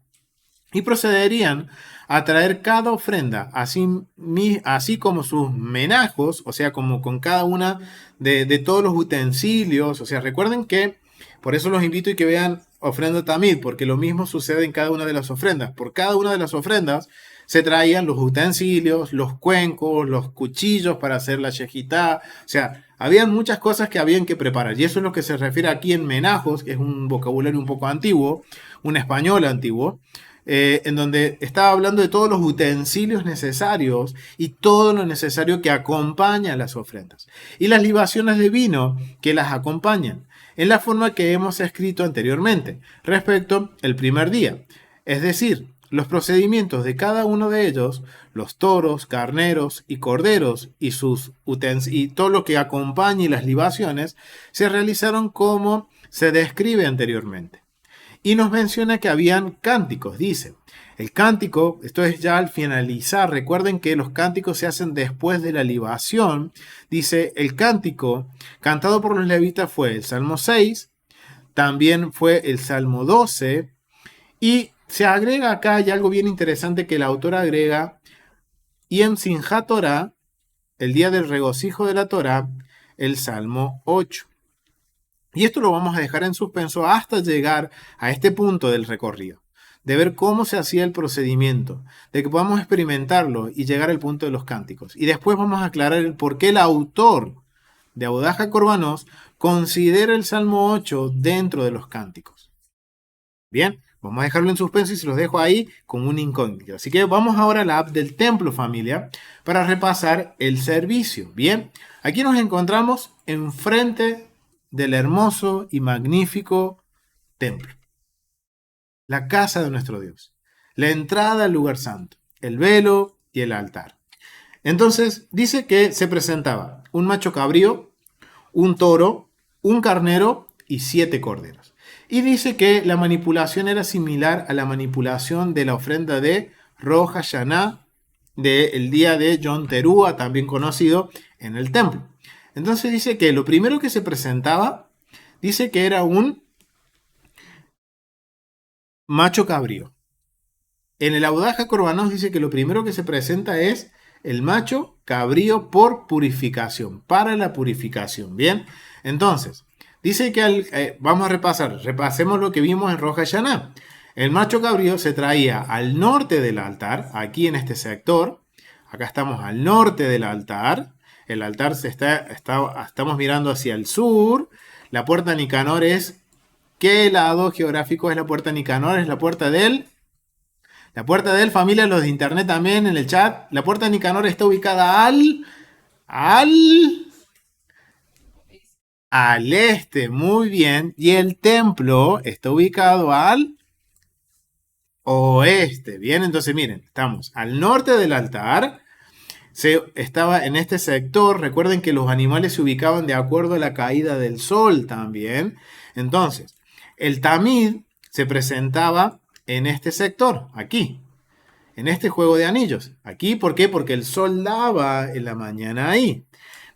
Y procederían a traer cada ofrenda, así como sus menajos, o sea, como con cada una de todos los utensilios. O sea, recuerden que, por eso los invito a que vean ofrenda tamid, porque lo mismo sucede en cada una de las ofrendas. Por cada una de las ofrendas se traían los utensilios, los cuencos, los cuchillos para hacer la shejitá. O sea, habían muchas cosas que habían que preparar. Y eso es lo que se refiere aquí en menajos, que es un vocabulario un poco antiguo, un español antiguo, en donde estaba hablando de todos los utensilios necesarios y todo lo necesario que acompaña a las ofrendas. Y las libaciones de vino que las acompañan, en la forma que hemos escrito anteriormente, respecto al primer día. Es decir, los procedimientos de cada uno de ellos, los toros, carneros y corderos y todo lo que acompaña las libaciones, se realizaron como se describe anteriormente. Y nos menciona que habían cánticos, dice. El cántico, esto es ya al finalizar, recuerden que los cánticos se hacen después de la libación. Dice, el cántico cantado por los levitas fue el Salmo 6, también fue el Salmo 12, y se agrega acá, hay algo bien interesante que el autor agrega, y en Simchat Torah, el día del regocijo de la Torah, el Salmo 8. Y esto lo vamos a dejar en suspenso hasta llegar a este punto del recorrido, de ver cómo se hacía el procedimiento, de que podamos experimentarlo y llegar al punto de los cánticos. Y después vamos a aclarar el por qué el autor de Avodat HaKorbanos considera el Salmo 8 dentro de los cánticos. Bien, vamos a dejarlo en suspenso y se los dejo ahí con un incógnito. Así que vamos ahora a la app del templo, familia, para repasar el servicio. Bien, aquí nos encontramos enfrente del hermoso y magnífico templo, la casa de nuestro Dios, la entrada al lugar santo, el velo y el altar. Entonces dice que se presentaba un macho cabrío, un toro, un carnero y 7 corderos. Y dice que la manipulación era similar a la manipulación de la ofrenda de Rosh Hashanah, del día de Yom Teruah, también conocido en el templo. Entonces dice que lo primero que se presentaba, dice que era un macho cabrío. En el Avodat HaKorbanos dice que lo primero que se presenta es el macho cabrío por purificación, para la purificación. Bien, entonces, dice que vamos a repasemos lo que vimos en Rosh Hashanah. El macho cabrío se traía al norte del altar, aquí en este sector. Acá estamos al norte del altar. El altar estamos mirando hacia el sur. La puerta Nicanor es... ¿Qué lado geográfico es la puerta Nicanor? Es la puerta del... La puerta del, familia, los de internet también en el chat. La puerta Nicanor está ubicada al este, muy bien. Y el templo está ubicado al oeste. Bien, entonces miren, estamos al norte del altar. Estaba en este sector. Recuerden que los animales se ubicaban de acuerdo a la caída del sol también. Entonces, el tamid se presentaba en este sector, aquí, en este juego de anillos. Aquí, ¿por qué? Porque el sol daba en la mañana ahí.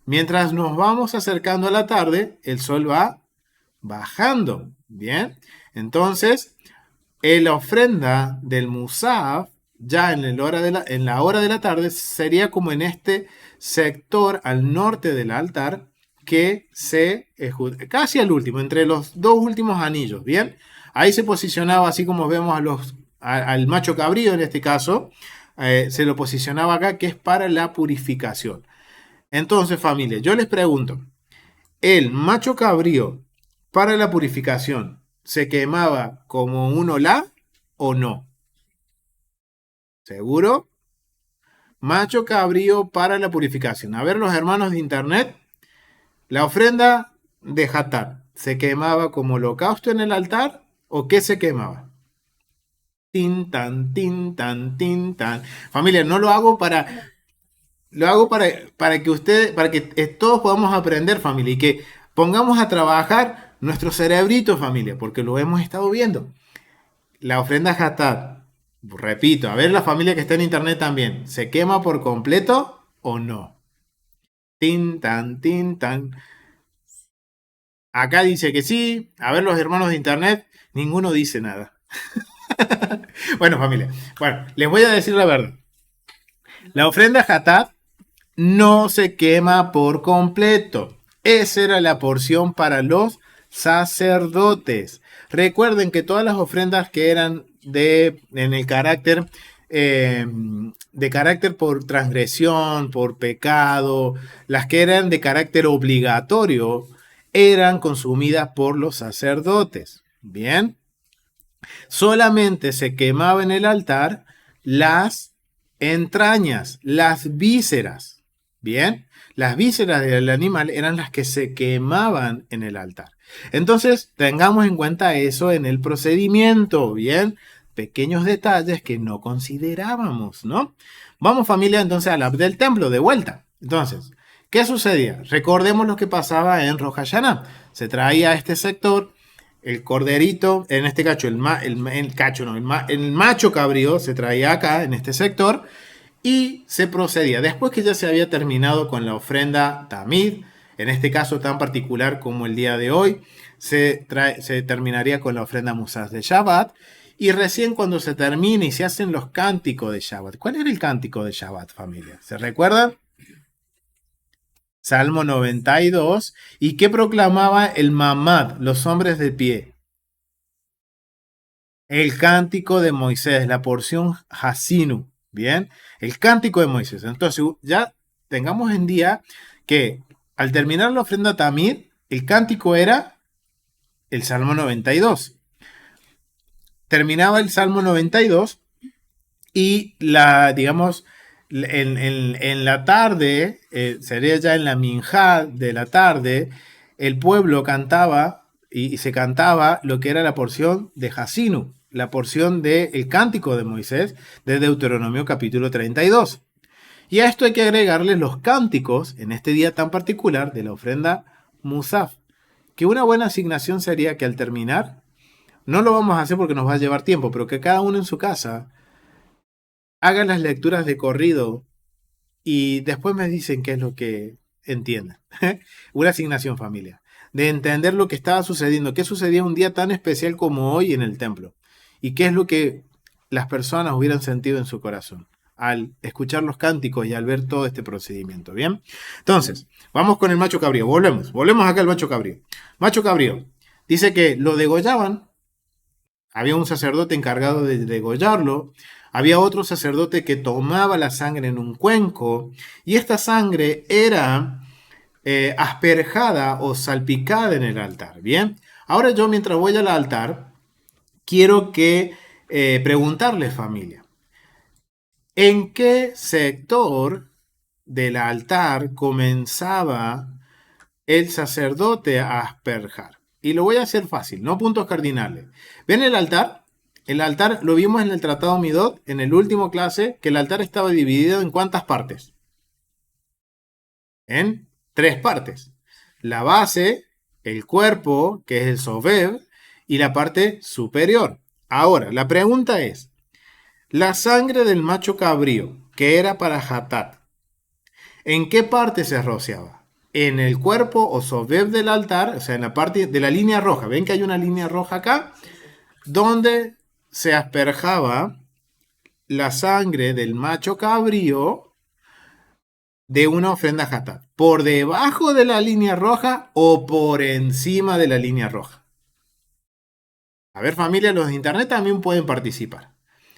Mientras nos vamos acercando a la tarde, el sol va bajando. Bien, entonces, la ofrenda del Musaf, ya en la hora de la tarde, sería como en este sector al norte del altar, que casi al último, entre los dos últimos anillos. Bien, ahí se posicionaba, así como vemos al macho cabrío en este caso, se lo posicionaba acá, que es para la purificación. Entonces, familia, yo les pregunto, ¿el macho cabrío para la purificación se quemaba como un olá o no? ¿Seguro? Macho cabrío para la purificación. A ver, los hermanos de internet, la ofrenda de Hatat, ¿se quemaba como holocausto en el altar o qué se quemaba? Tin, tan, tin, tan, tin, tan. Familia, no lo hago para... Lo hago para que todos podamos aprender, familia, y que pongamos a trabajar nuestro cerebrito, familia, porque lo hemos estado viendo. La ofrenda Hatat, repito, a ver la familia que está en internet también, ¿se quema por completo o no? Tin, tan, tin, tan. Acá dice que sí. A ver los hermanos de internet, ninguno dice nada. Bueno, familia, bueno, les voy a decir la verdad. La ofrenda Hatat no se quema por completo. Esa era la porción para los sacerdotes. Recuerden que todas las ofrendas que eran en el carácter, de carácter por transgresión, por pecado, las que eran de carácter obligatorio, eran consumidas por los sacerdotes. Bien, solamente se quemaba en el altar las entrañas, las vísceras. Bien, las vísceras del animal eran las que se quemaban en el altar. Entonces, tengamos en cuenta eso en el procedimiento, ¿bien? Pequeños detalles que no considerábamos, ¿no? Vamos, familia, entonces a la del templo, de vuelta. Entonces, ¿qué sucedía? Recordemos lo que pasaba en Rosh Hashanah. Se traía a este sector el corderito, en este cacho, el macho cabrío se traía acá, en este sector, y se procedía. Después que ya se había terminado con la ofrenda Tamid, en este caso tan particular como el día de hoy, se terminaría con la ofrenda Musaf de Shabbat, y recién cuando se termina y se hacen los cánticos de Shabbat. ¿Cuál era el cántico de Shabbat, familia? ¿Se recuerdan? Salmo 92. ¿Y qué proclamaba el Mamad, los hombres de pie? El cántico de Moisés, la porción Hasinu. Bien, el cántico de Moisés. Entonces, ya tengamos en día que al terminar la ofrenda Tamid, el cántico era el Salmo 92. Terminaba el Salmo 92 y digamos, en la tarde, sería ya en la minjá de la tarde, el pueblo cantaba y se cantaba lo que era la porción de Hasinu, la porción del cántico de Moisés de Deuteronomio capítulo 32. Y a esto hay que agregarle los cánticos en este día tan particular de la ofrenda Musaf, que una buena asignación sería que al terminar, no lo vamos a hacer porque nos va a llevar tiempo, pero que cada uno en su casa haga las lecturas de corrido y después me dicen qué es lo que entienden. Una asignación, familia, de entender lo que estaba sucediendo, qué sucedía un día tan especial como hoy en el templo y qué es lo que las personas hubieran sentido en su corazón al escuchar los cánticos y al ver todo este procedimiento. Bien, entonces vamos con el macho cabrío. Volvemos acá al macho cabrío. Macho cabrío dice que lo degollaban. Había un sacerdote encargado de degollarlo. Había otro sacerdote que tomaba la sangre en un cuenco y esta sangre era asperjada o salpicada en el altar. Bien, ahora yo mientras voy al altar quiero que preguntarles, familia, ¿en qué sector del altar comenzaba el sacerdote a asperjar? Y lo voy a hacer fácil, no puntos cardinales. ¿Ven el altar? El altar lo vimos en el Tratado Midot, en el último clase, que el altar estaba dividido en ¿cuántas partes? En 3 partes. La base, el cuerpo, que es el sobev, y la parte superior. Ahora, la pregunta es, la sangre del macho cabrío, que era para Hatat, ¿en qué parte se rociaba? En el cuerpo o sobev del altar, o sea, en la parte de la línea roja. ¿Ven que hay una línea roja acá? Donde se asperjaba la sangre del macho cabrío de una ofrenda Hatat. ¿Por debajo de la línea roja o por encima de la línea roja? A ver, familia, los de internet también pueden participar.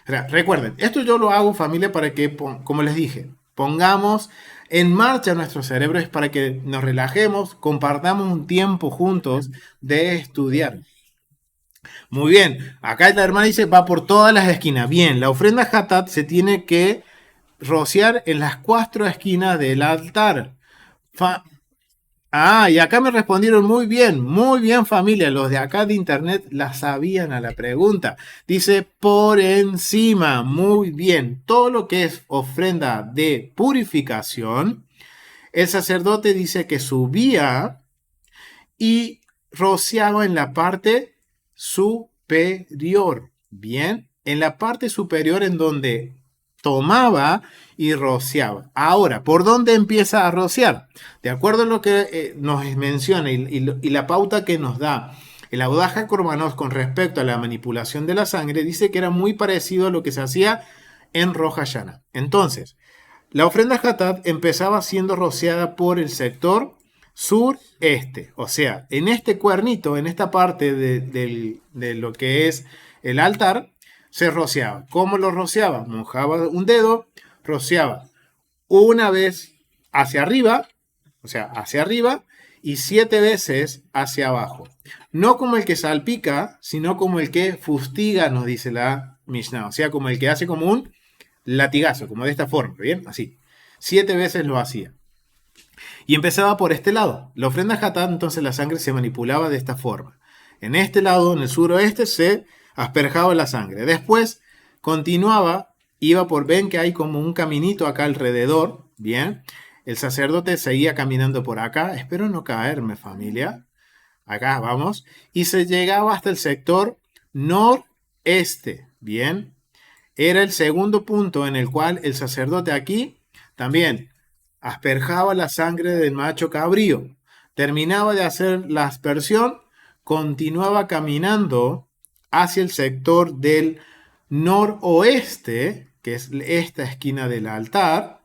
O sea, recuerden, esto yo lo hago, familia, para que, como les dije, pongamos en marcha nuestros cerebros para que nos relajemos, compartamos un tiempo juntos de estudiar. Muy bien, acá la hermana dice, va por todas las esquinas. Bien, la ofrenda Hatat se tiene que rociar en las 4 esquinas del altar. Y acá me respondieron muy bien familia, los de acá de internet la sabían a la pregunta. Dice por encima, muy bien, todo lo que es ofrenda de purificación, el sacerdote dice que subía y rociaba en la parte superior. Bien, en la parte superior en donde tomaba y rociaba. Ahora, ¿por dónde empieza a rociar? De acuerdo a lo que nos menciona y la pauta que nos da el Audaz HaKorbanot con respecto a la manipulación de la sangre, dice que era muy parecido a lo que se hacía en Rosh Hashanah. Entonces, la ofrenda Hatat empezaba siendo rociada por el sector sureste, o sea, en este cuernito, en esta parte de lo que es el altar, se rociaba. ¿Cómo lo rociaba? Mojaba un dedo, rociaba una vez hacia arriba, o sea, hacia arriba, y 7 veces hacia abajo. No como el que salpica, sino como el que fustiga, nos dice la Mishnah, o sea, como el que hace como un latigazo, como de esta forma, ¿bien? Así. 7 veces lo hacía. Y empezaba por este lado. La ofrenda Hatat, entonces la sangre se manipulaba de esta forma. En este lado, en el suroeste, se asperjaba la sangre. Después continuaba, iba por, ven que hay como un caminito acá alrededor, ¿bien? El sacerdote seguía caminando por acá. Espero no caerme, familia. Acá vamos. Y se llegaba hasta el sector noreste, ¿bien? Era el segundo punto en el cual el sacerdote aquí también asperjaba la sangre del macho cabrío. Terminaba de hacer la aspersión, continuaba caminando hacia el sector del noroeste, que es esta esquina del altar.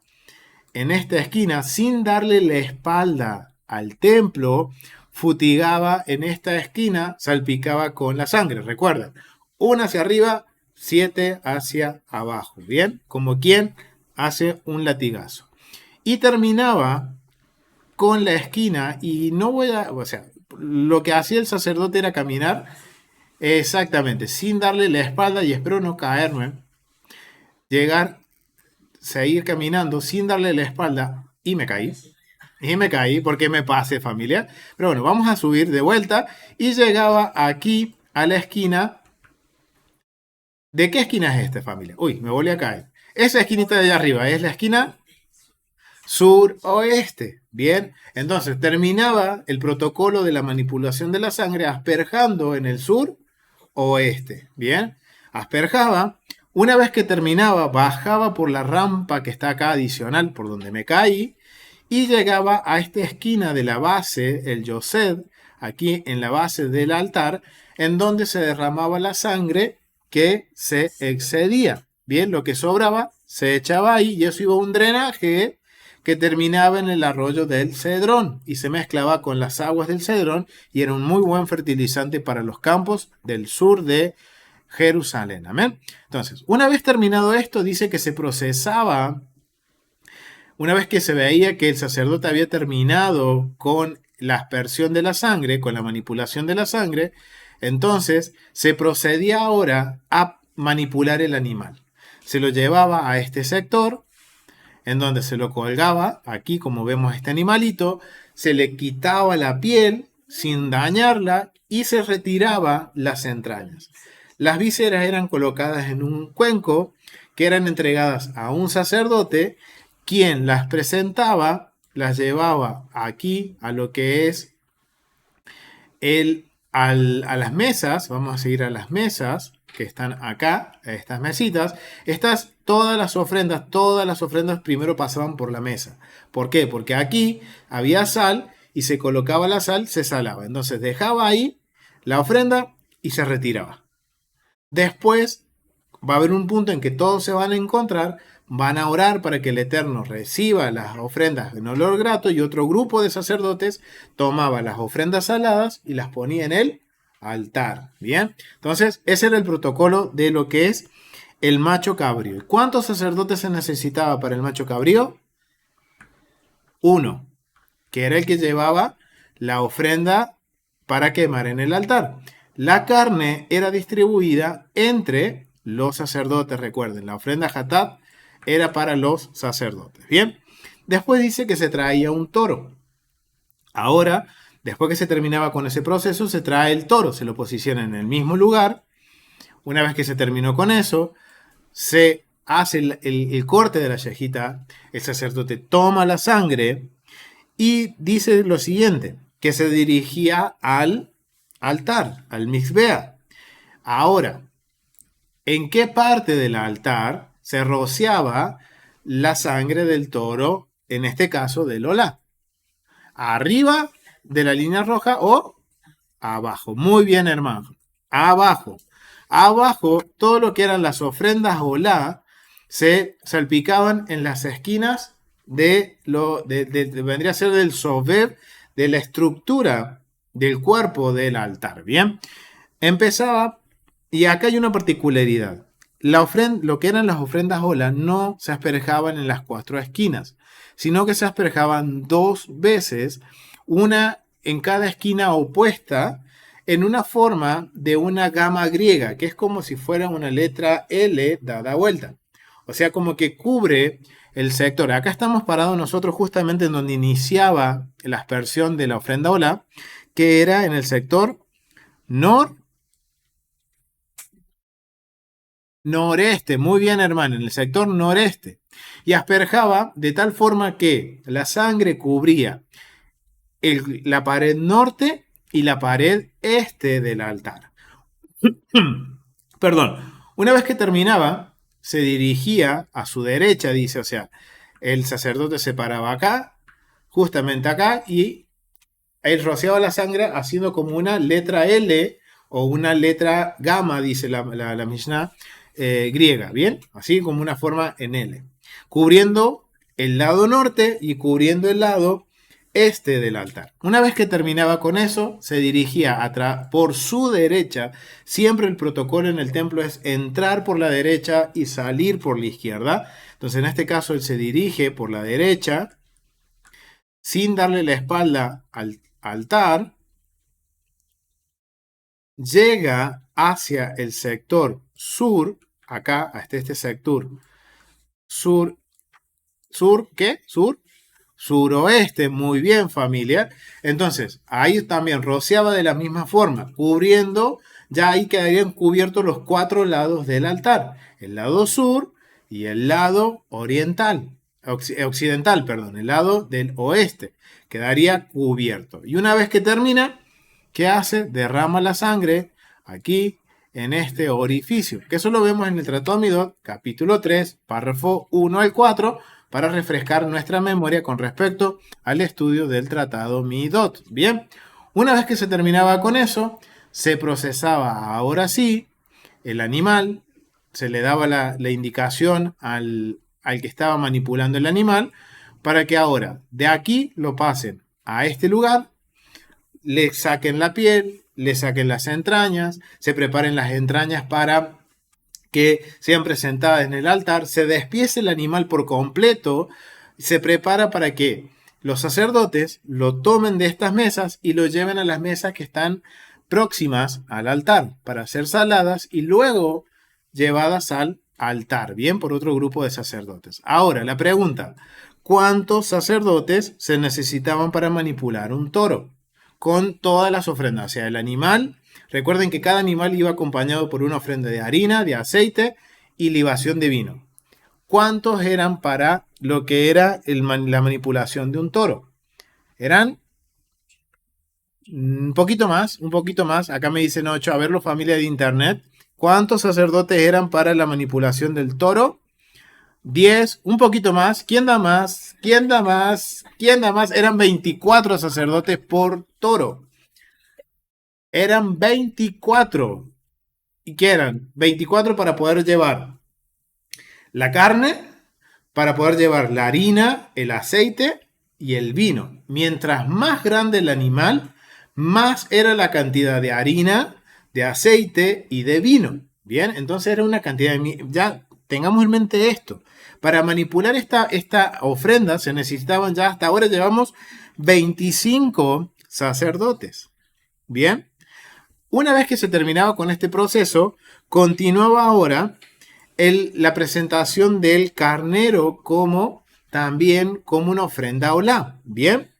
En esta esquina, sin darle la espalda al templo, futigaba en esta esquina, salpicaba con la sangre. Recuerden, una hacia arriba, 7 hacia abajo. Bien, como quien hace un latigazo. Y terminaba con la esquina, y no voy a, o sea, lo que hacía el sacerdote era caminar exactamente, sin darle la espalda, y espero no caerme, llegar, seguir caminando sin darle la espalda, y me caí. Y me caí porque me pasé, familia. Pero bueno, vamos a subir de vuelta, y llegaba aquí a la esquina. ¿De qué esquina es esta, familia? Uy, me volví a caer. Esa esquinita de allá arriba es la esquina suroeste. Bien, entonces terminaba el protocolo de la manipulación de la sangre asperjando en el sur oeste. Bien, asperjaba. Una vez que terminaba, bajaba por la rampa que está acá adicional, por donde me caí, y llegaba a esta esquina de la base, el Yosed, aquí en la base del altar, en donde se derramaba la sangre que se excedía. Bien, lo que sobraba se echaba ahí, y eso iba a un drenaje que terminaba en el arroyo del Cedrón y se mezclaba con las aguas del Cedrón, y era un muy buen fertilizante para los campos del sur de Jerusalén. Amén. Entonces, una vez terminado esto, dice que se procesaba. Una vez que se veía que el sacerdote había terminado con la aspersión de la sangre, con la manipulación de la sangre, entonces se procedía ahora a manipular el animal. Se lo llevaba a este sector, en donde se lo colgaba, aquí como vemos este animalito, se le quitaba la piel sin dañarla y se retiraba las entrañas. Las vísceras eran colocadas en un cuenco que eran entregadas a un sacerdote, quien las presentaba, las llevaba aquí a lo que es a las mesas. Vamos a seguir a las mesas que están acá, estas mesitas. Todas las ofrendas primero pasaban por la mesa. ¿Por qué? Porque aquí había sal y se colocaba la sal, se salaba. Entonces dejaba ahí la ofrenda y se retiraba. Después va a haber un punto en que todos se van a encontrar, van a orar para que el Eterno reciba las ofrendas en olor grato, y otro grupo de sacerdotes tomaba las ofrendas saladas y las ponía en el altar. Bien, entonces ese era el protocolo de lo que es el macho cabrío. ¿Cuántos sacerdotes se necesitaba para el macho cabrío? Uno, que era el que llevaba la ofrenda para quemar en el altar. La carne era distribuida entre los sacerdotes. Recuerden, la ofrenda Hatat era para los sacerdotes. Bien, después dice que se traía un toro. Ahora, después que se terminaba con ese proceso, se trae el toro, se lo posiciona en el mismo lugar. Una vez que se terminó con eso, se hace el corte de la yejita, el sacerdote toma la sangre y dice lo siguiente, que se dirigía al altar, al mizbeach. Ahora, ¿en qué parte del altar se rociaba la sangre del toro, en este caso del olá? ¿Arriba de la línea roja o abajo? Muy bien, hermano. Abajo. Abajo, todo lo que eran las ofrendas olá se salpicaban en las esquinas vendría a ser del sobev, de la estructura del cuerpo del altar. Bien, empezaba, y acá hay una particularidad. Lo que eran las ofrendas olá no se asperjaban en las cuatro esquinas, sino que se asperjaban dos veces, una en cada esquina opuesta, en una forma de una gama griega, que es como si fuera una letra L dada vuelta. O sea, como que cubre el sector. Acá estamos parados nosotros justamente en donde iniciaba la aspersión de la ofrenda olá, que era en el sector noreste. Muy bien, hermano, en el sector noreste. Y asperjaba de tal forma que la sangre cubría la pared norte y la pared este del altar. Perdón. Una vez que terminaba, se dirigía a su derecha, dice, o sea, el sacerdote se paraba acá, justamente acá, y él rociaba la sangre haciendo como una letra L o una letra gamma, dice la Mishnah griega, ¿bien? Así como una forma en L, cubriendo el lado norte y cubriendo el lado este del altar. Una vez que terminaba con eso, se dirigía por su derecha. Siempre el protocolo en el templo es entrar por la derecha y salir por la izquierda. Entonces, en este caso, él se dirige por la derecha sin darle la espalda al altar, llega hacia el sector sur, acá, hasta este sector sur, ¿qué? Suroeste, muy bien, familia. Entonces, ahí también rociaba de la misma forma, cubriendo, ya ahí quedarían cubiertos los cuatro lados del altar, el lado sur y el lado occidental, perdón, el lado del oeste, quedaría cubierto. Y una vez que termina, ¿qué hace? Derrama la sangre aquí en este orificio, que eso lo vemos en el Tratado Midot, capítulo 3, párrafo 1 al 4, para refrescar nuestra memoria con respecto al estudio del Tratado Midot. Bien, una vez que se terminaba con eso, se procesaba ahora sí el animal, se le daba la indicación al que estaba manipulando el animal, para que ahora de aquí lo pasen a este lugar, le saquen la piel, le saquen las entrañas, se preparen las entrañas para que sean presentadas en el altar, se despiece el animal por completo, se prepara para que los sacerdotes lo tomen de estas mesas y lo lleven a las mesas que están próximas al altar para ser saladas y luego llevadas al altar, bien, por otro grupo de sacerdotes. Ahora, la pregunta, ¿cuántos sacerdotes se necesitaban para manipular un toro? Con todas las ofrendas, o sea, el animal. Recuerden que cada animal iba acompañado por una ofrenda de harina, de aceite y libación de vino. ¿Cuántos eran para lo que era la manipulación de un toro? Eran un poquito más. Acá me dicen 8. A verlo, familia de internet. ¿Cuántos sacerdotes eran para la manipulación del toro? 10, un poquito más. ¿Quién da más? ¿Quién da más? ¿Quién da más? Eran 24 sacerdotes por toro. Eran 24. ¿Y qué eran? 24 para poder llevar la carne, para poder llevar la harina, el aceite y el vino. Mientras más grande el animal, más era la cantidad de harina, de aceite y de vino. Bien, entonces era una cantidad de... Ya tengamos en mente esto. Para manipular esta ofrenda se necesitaban ya, hasta ahora llevamos 25 sacerdotes. Bien. Una vez que se terminaba con este proceso, continuaba ahora la presentación del carnero también como una ofrenda olá. Bien,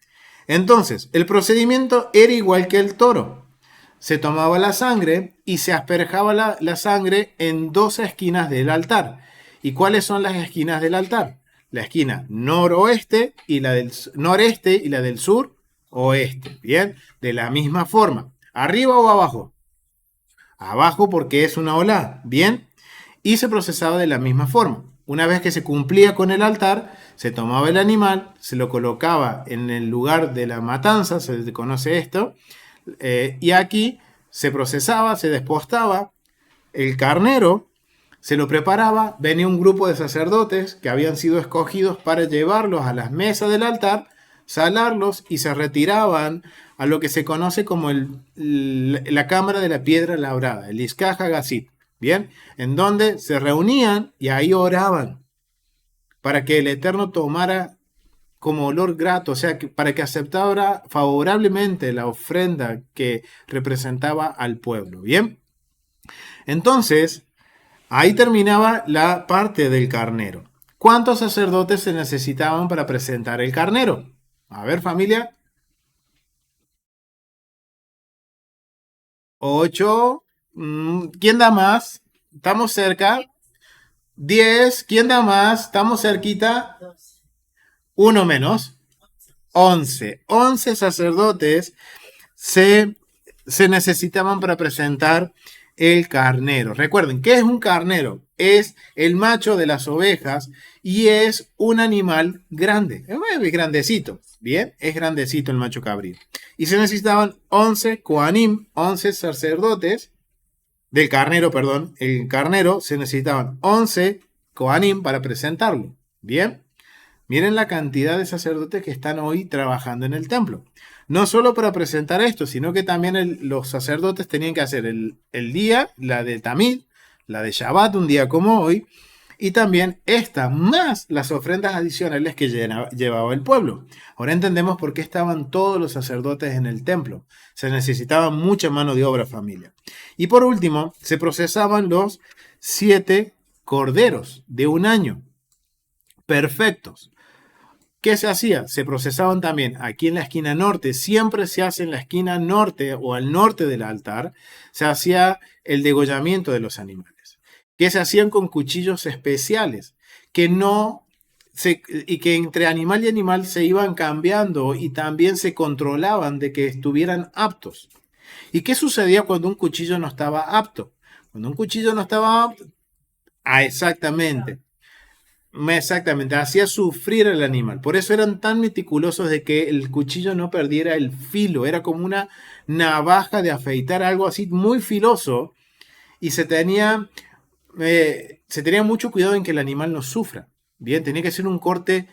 entonces el procedimiento era igual que el toro. Se tomaba la sangre y se asperjaba la sangre en dos esquinas del altar. ¿Y cuáles son las esquinas del altar? La esquina noreste y la del sur oeste. Bien, de la misma forma. ¿Arriba o abajo? Abajo porque es una ola, ¿bien? Y se procesaba de la misma forma. Una vez que se cumplía con el altar, se tomaba el animal, se lo colocaba en el lugar de la matanza, se conoce esto, y aquí se procesaba, se despostaba el carnero, se lo preparaba, venía un grupo de sacerdotes que habían sido escogidos para llevarlos a las mesas del altar, salarlos y se retiraban a lo que se conoce como la cámara de la piedra labrada, el Izkaj Hagasit, ¿bien? En donde se reunían y ahí oraban para que el Eterno tomara como olor grato, o sea, para que aceptara favorablemente la ofrenda que representaba al pueblo, ¿bien? Entonces, ahí terminaba la parte del carnero. ¿Cuántos sacerdotes se necesitaban para presentar el carnero? A ver, familia. 8. ¿Quién da más? Estamos cerca. 10. ¿Quién da más? Estamos cerquita. Uno menos. 11. 11 sacerdotes se, se necesitaban para presentar el carnero. Recuerden, ¿qué es un carnero? Es el macho de las ovejas y es un animal grande. Es grandecito, ¿bien? Es grandecito el macho cabrío. Y se necesitaban 11 koanim, 11 sacerdotes del carnero, perdón. El carnero se necesitaban 11 koanim para presentarlo, ¿bien? Miren la cantidad de sacerdotes que están hoy trabajando en el templo. No solo para presentar esto, sino que también los sacerdotes tenían que hacer el día, la de Tamid, la de Shabbat, un día como hoy, y también esta, más las ofrendas adicionales que llevaba el pueblo. Ahora entendemos por qué estaban todos los sacerdotes en el templo. Se necesitaba mucha mano de obra, familia. Y por último, se procesaban los 7 corderos de un año, perfectos. ¿Qué se hacía? Se procesaban también aquí en la esquina norte, siempre se hace en la esquina norte o al norte del altar, se hacía el degollamiento de los animales, que se hacían con cuchillos especiales, que no y que entre animal y animal se iban cambiando y también se controlaban de que estuvieran aptos. ¿Y qué sucedía cuando un cuchillo no estaba apto? Cuando un cuchillo no estaba apto, exactamente. Exactamente, hacía sufrir al animal. Por eso eran tan meticulosos de que el cuchillo no perdiera el filo. Era como una navaja de afeitar, algo así muy filoso. Y se tenía mucho cuidado en que el animal no sufra. Bien, tenía que ser un corte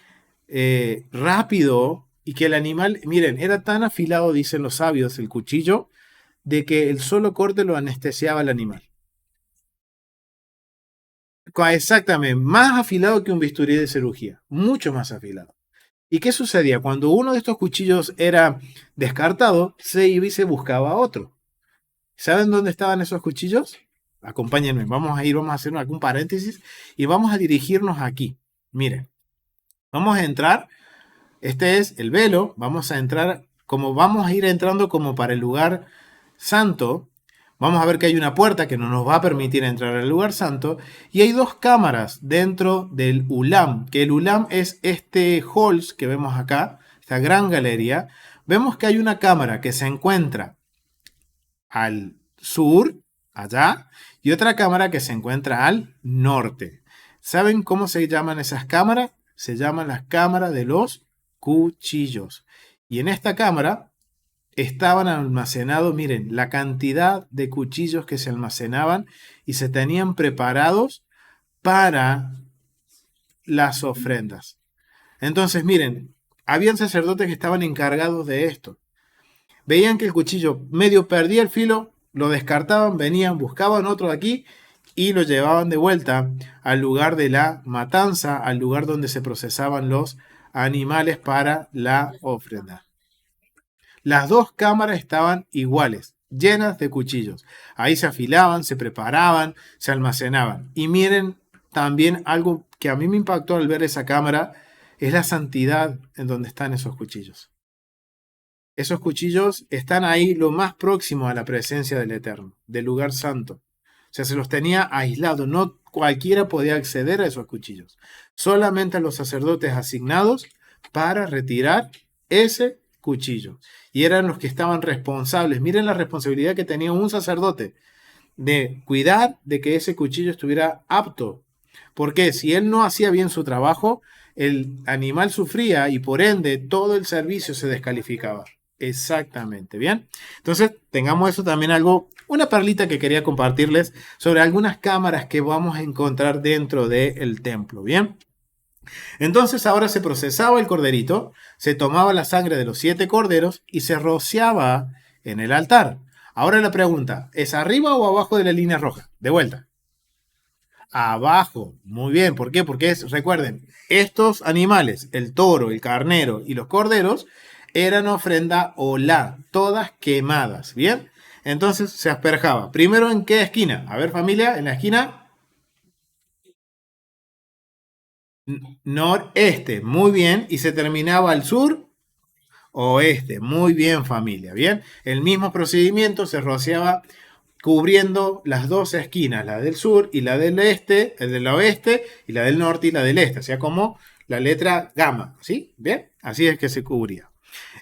rápido y que el animal, miren, era tan afilado, dicen los sabios, el cuchillo, de que el solo corte lo anestesiaba al animal. Exactamente, más afilado que un bisturí de cirugía, mucho más afilado. ¿Y qué sucedía? Cuando uno de estos cuchillos era descartado, se iba y se buscaba otro. ¿Saben dónde estaban esos cuchillos? Acompáñenme, vamos a hacer algún paréntesis y vamos a dirigirnos aquí. Miren, vamos a entrar, este es el velo, vamos a entrar, como vamos a ir entrando como para el lugar santo. Vamos a ver que hay una puerta que no nos va a permitir entrar al lugar santo. Y hay dos cámaras dentro del Ulam, que el Ulam es este halls que vemos acá, esta gran galería. Vemos que hay una cámara que se encuentra al sur, allá, y otra cámara que se encuentra al norte. ¿Saben cómo se llaman esas cámaras? Se llaman las cámaras de los cuchillos. Y en esta cámara estaban almacenados, miren, la cantidad de cuchillos que se almacenaban y se tenían preparados para las ofrendas. Entonces, miren, habían sacerdotes que estaban encargados de esto. Veían que el cuchillo medio perdía el filo, lo descartaban, venían, buscaban otro de aquí y lo llevaban de vuelta al lugar de la matanza, al lugar donde se procesaban los animales para la ofrenda. Las dos cámaras estaban iguales, llenas de cuchillos. Ahí se afilaban, se preparaban, se almacenaban. Y miren también algo que a mí me impactó al ver esa cámara, es la santidad en donde están esos cuchillos. Esos cuchillos están ahí lo más próximo a la presencia del Eterno, del lugar santo. O sea, se los tenía aislados, no cualquiera podía acceder a esos cuchillos. Solamente a los sacerdotes asignados para retirar ese cuchillos. Y eran los que estaban responsables. Miren la responsabilidad que tenía un sacerdote de cuidar de que ese cuchillo estuviera apto. Porque si él no hacía bien su trabajo, el animal sufría y por ende todo el servicio se descalificaba. Exactamente, ¿bien? Entonces, tengamos eso también algo, una perlita que quería compartirles sobre algunas cámaras que vamos a encontrar dentro del templo, ¿bien? Entonces ahora se procesaba el corderito, se tomaba la sangre de los 7 corderos y se rociaba en el altar. Ahora la pregunta, ¿es arriba o abajo de la línea roja? De vuelta. Abajo. Muy bien. ¿Por qué? Porque recuerden, estos animales, el toro, el carnero y los corderos, eran ofrenda olá, todas quemadas. ¿Bien? Entonces se asperjaba. Primero, ¿en qué esquina? A ver, familia, en la esquina noreste. Muy bien. Y se terminaba al sur. Oeste, muy bien familia, bien. El mismo procedimiento se rociaba cubriendo las dos esquinas, la del sur y la del este, el del oeste y la del norte y la del este, o sea, como la letra gamma, ¿sí? Bien, así es que se cubría.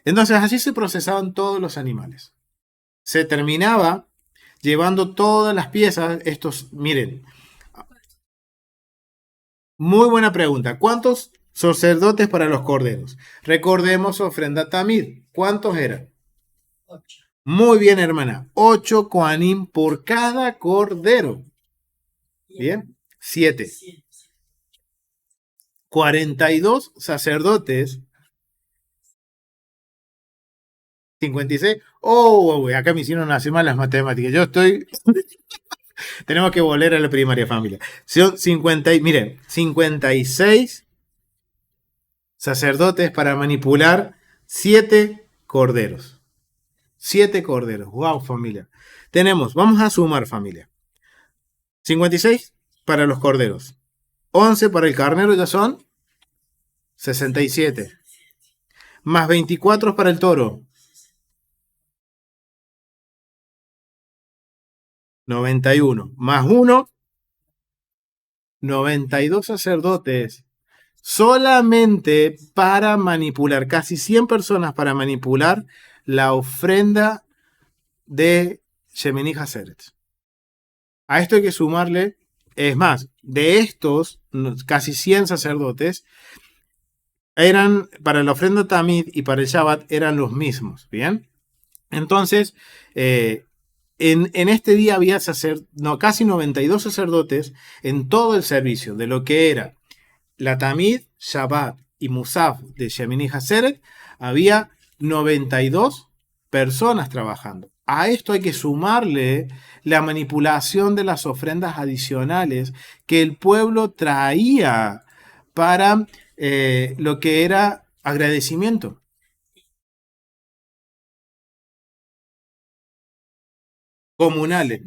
Entonces, así se procesaban todos los animales. Se terminaba llevando todas las piezas, estos, miren, muy buena pregunta. ¿Cuántos sacerdotes para los corderos? Recordemos ofrenda tamid. ¿Cuántos eran? Muy bien, hermana. 8 coanim por cada cordero. Bien. 7. 42 sacerdotes. 56. Oh, acá me hicieron hacer mal las matemáticas. Yo estoy. Tenemos que volver a la primaria, familia. Son 50. Miren, 56 sacerdotes para manipular 7 corderos. 7 corderos. Wow, familia. Tenemos, vamos a sumar, familia. 56 para los corderos. 11 para el carnero, ya son 67. Más 24 para el toro. 91. Más 1. 92 sacerdotes. Solamente para manipular, casi 100 personas para manipular la ofrenda de Shemini Haseret. A esto hay que sumarle, es más, de estos casi 100 sacerdotes, eran para la ofrenda Tamid y para el Shabbat eran los mismos, ¿bien? Entonces, en este día había casi 92 sacerdotes en todo el servicio de lo que era la Tamid, Shabbat y Musaf de Shemini Haseret. Había 92 personas trabajando. A esto hay que sumarle la manipulación de las ofrendas adicionales que el pueblo traía para lo que era agradecimiento. Comunales.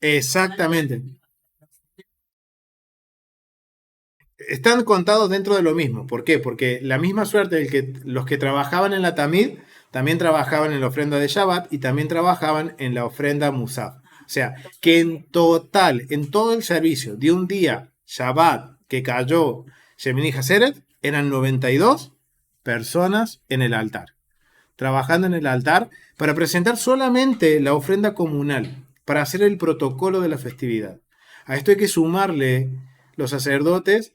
Exactamente. Están contados dentro de lo mismo. ¿Por qué? Porque la misma suerte de que los que trabajaban en la Tamid también trabajaban en la ofrenda de Shabbat y también trabajaban en la ofrenda Musaf. O sea, que en total, en todo el servicio de un día Shabbat que cayó Shemini Haseret, eran 92 personas en el altar, trabajando en el altar para presentar solamente la ofrenda comunal, para hacer el protocolo de la festividad. A esto hay que sumarle los sacerdotes,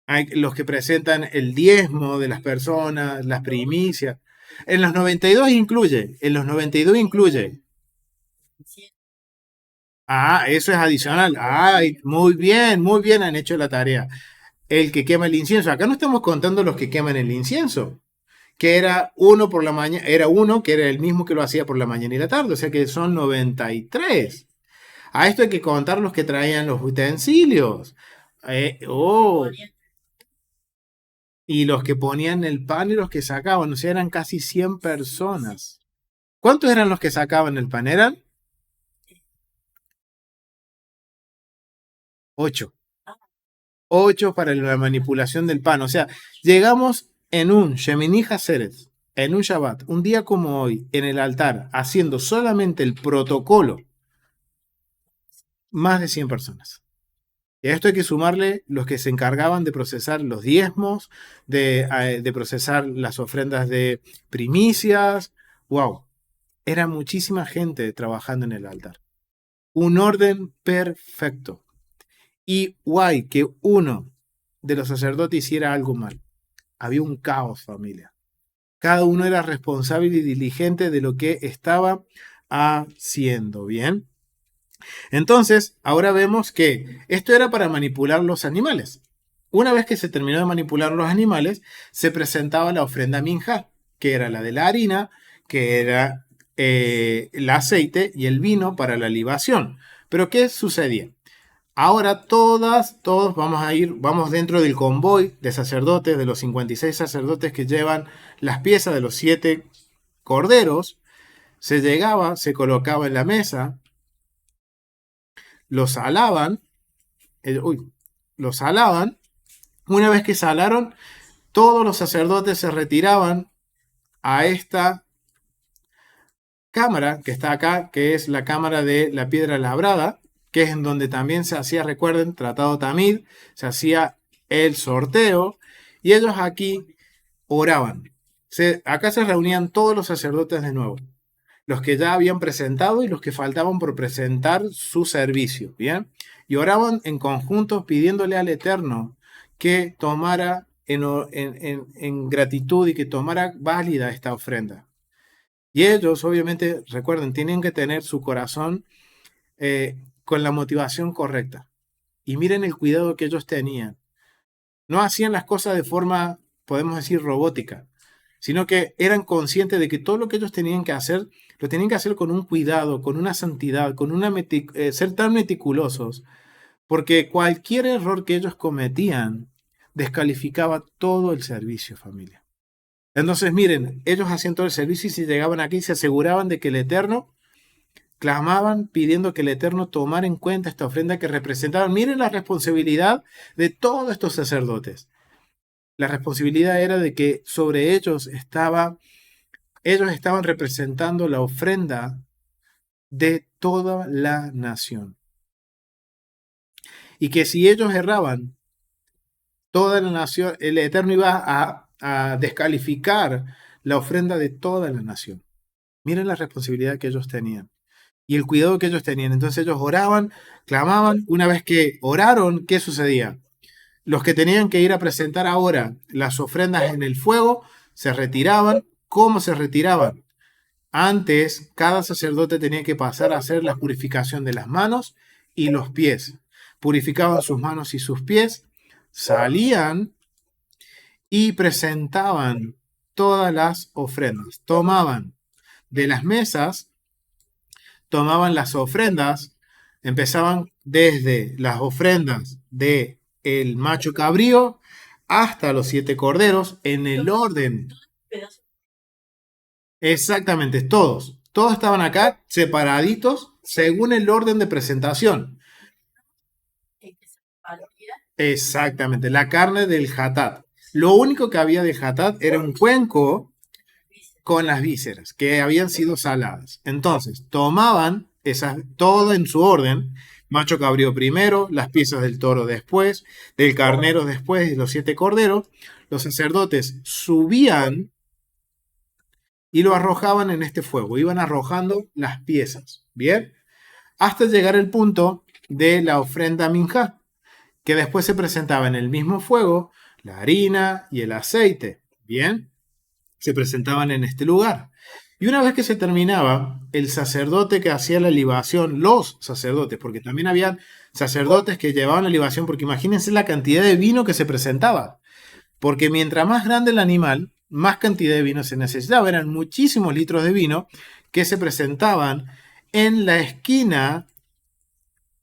hay los que presentan el diezmo de las personas, las primicias. En los 92 incluye, en los 92 incluye. Ah, eso es adicional. Ay, muy bien han hecho la tarea. El que quema el incienso. Acá no estamos contando los que queman el incienso, que era uno por la mañana, era uno que era el mismo que lo hacía por la mañana y la tarde, o sea que son 93. A esto hay que contar los que traían los utensilios. Oh, y los que ponían el pan y los que sacaban, o sea, eran casi 100 personas. ¿Cuántos eran los que sacaban el pan? Eran 8. 8 para la manipulación del pan. O sea, llegamos en un Shemini Haseret, en un Shabbat, un día como hoy, en el altar, haciendo solamente el protocolo, más de 100 personas. Y a esto hay que sumarle los que se encargaban de procesar los diezmos, de procesar las ofrendas de primicias. ¡Wow! Era muchísima gente trabajando en el altar. Un orden perfecto. Y guay, que uno de los sacerdotes hiciera algo mal. Había un caos, familia. Cada uno era responsable y diligente de lo que estaba haciendo, ¿bien? Entonces, ahora vemos que esto era para manipular los animales. Una vez que se terminó de manipular los animales, se presentaba la ofrenda minjá, que era la de la harina, que era el aceite y el vino para la libación. Pero ¿qué sucedía? Ahora todos vamos dentro del convoy de sacerdotes, de los 56 sacerdotes que llevan las piezas de los 7 corderos. Se llegaba, se colocaba en la mesa, los salaban, los salaban. Una vez que salaron, todos los sacerdotes se retiraban a esta cámara que está acá, que es la cámara de la piedra labrada, que es en donde también se hacía, recuerden, tratado tamid, se hacía el sorteo, y ellos aquí oraban. Acá se reunían todos los sacerdotes de nuevo, los que ya habían presentado y los que faltaban por presentar su servicio, ¿bien? Y oraban en conjunto pidiéndole al Eterno que tomara en gratitud y que tomara válida esta ofrenda. Y ellos, obviamente, recuerden, tienen que tener su corazón con la motivación correcta. Y miren el cuidado que ellos tenían. No hacían las cosas de forma, podemos decir, robótica, sino que eran conscientes de que todo lo que ellos tenían que hacer, lo tenían que hacer con un cuidado, con una santidad, con ser tan meticulosos, porque cualquier error que ellos cometían descalificaba todo el servicio, familia. Entonces, miren, ellos hacían todo el servicio y si llegaban aquí se aseguraban de que el Eterno, clamaban pidiendo que el Eterno tomara en cuenta esta ofrenda que representaban. Miren la responsabilidad de todos estos sacerdotes. La responsabilidad era de que sobre ellos estaban representando la ofrenda de toda la nación. Y que si ellos erraban, toda la nación, el Eterno iba a descalificar la ofrenda de toda la nación. Miren la responsabilidad que ellos tenían y el cuidado que ellos tenían. Entonces ellos oraban, clamaban. Una vez que oraron, ¿qué sucedía? Los que tenían que ir a presentar ahora las ofrendas en el fuego se retiraban. ¿Cómo se retiraban? Antes, cada sacerdote tenía que pasar a hacer la purificación de las manos y los pies. Purificaban sus manos y sus pies, salían y presentaban todas las ofrendas. Tomaban de las mesas, tomaban las ofrendas, empezaban desde las ofrendas de el macho cabrío hasta los 7 corderos en el orden. Exactamente, todos. Todos estaban acá separaditos según el orden de presentación. Exactamente, la carne del hatat. Lo único que había de hatat era un cuenco con las vísceras que habían sido saladas. Entonces, tomaban todo en su orden. Macho cabrío primero, las piezas del toro después, del carnero después y los 7 corderos. Los sacerdotes subían y lo arrojaban en este fuego. Iban arrojando las piezas, ¿bien? Hasta llegar al punto de la ofrenda minjá, que después se presentaba en el mismo fuego la harina y el aceite, ¿bien? Se presentaban en este lugar. Y una vez que se terminaba, el sacerdote que hacía la libación, los sacerdotes, porque también había sacerdotes que llevaban la libación, porque imagínense la cantidad de vino que se presentaba. Porque mientras más grande el animal, más cantidad de vino se necesitaba. Eran muchísimos litros de vino que se presentaban en la esquina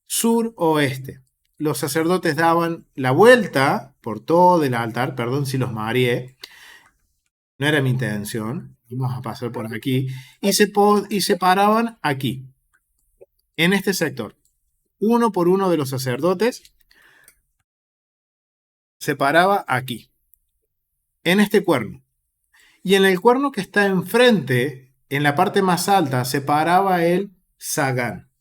sur-oeste. Los sacerdotes daban la vuelta por todo el altar, perdón si los mareé, no era mi intención, vamos a pasar por aquí, y se paraban aquí, en este sector. Uno por uno de los sacerdotes se paraba aquí, en este cuerno. Y en el cuerno que está enfrente, en la parte más alta, se paraba el Sagán.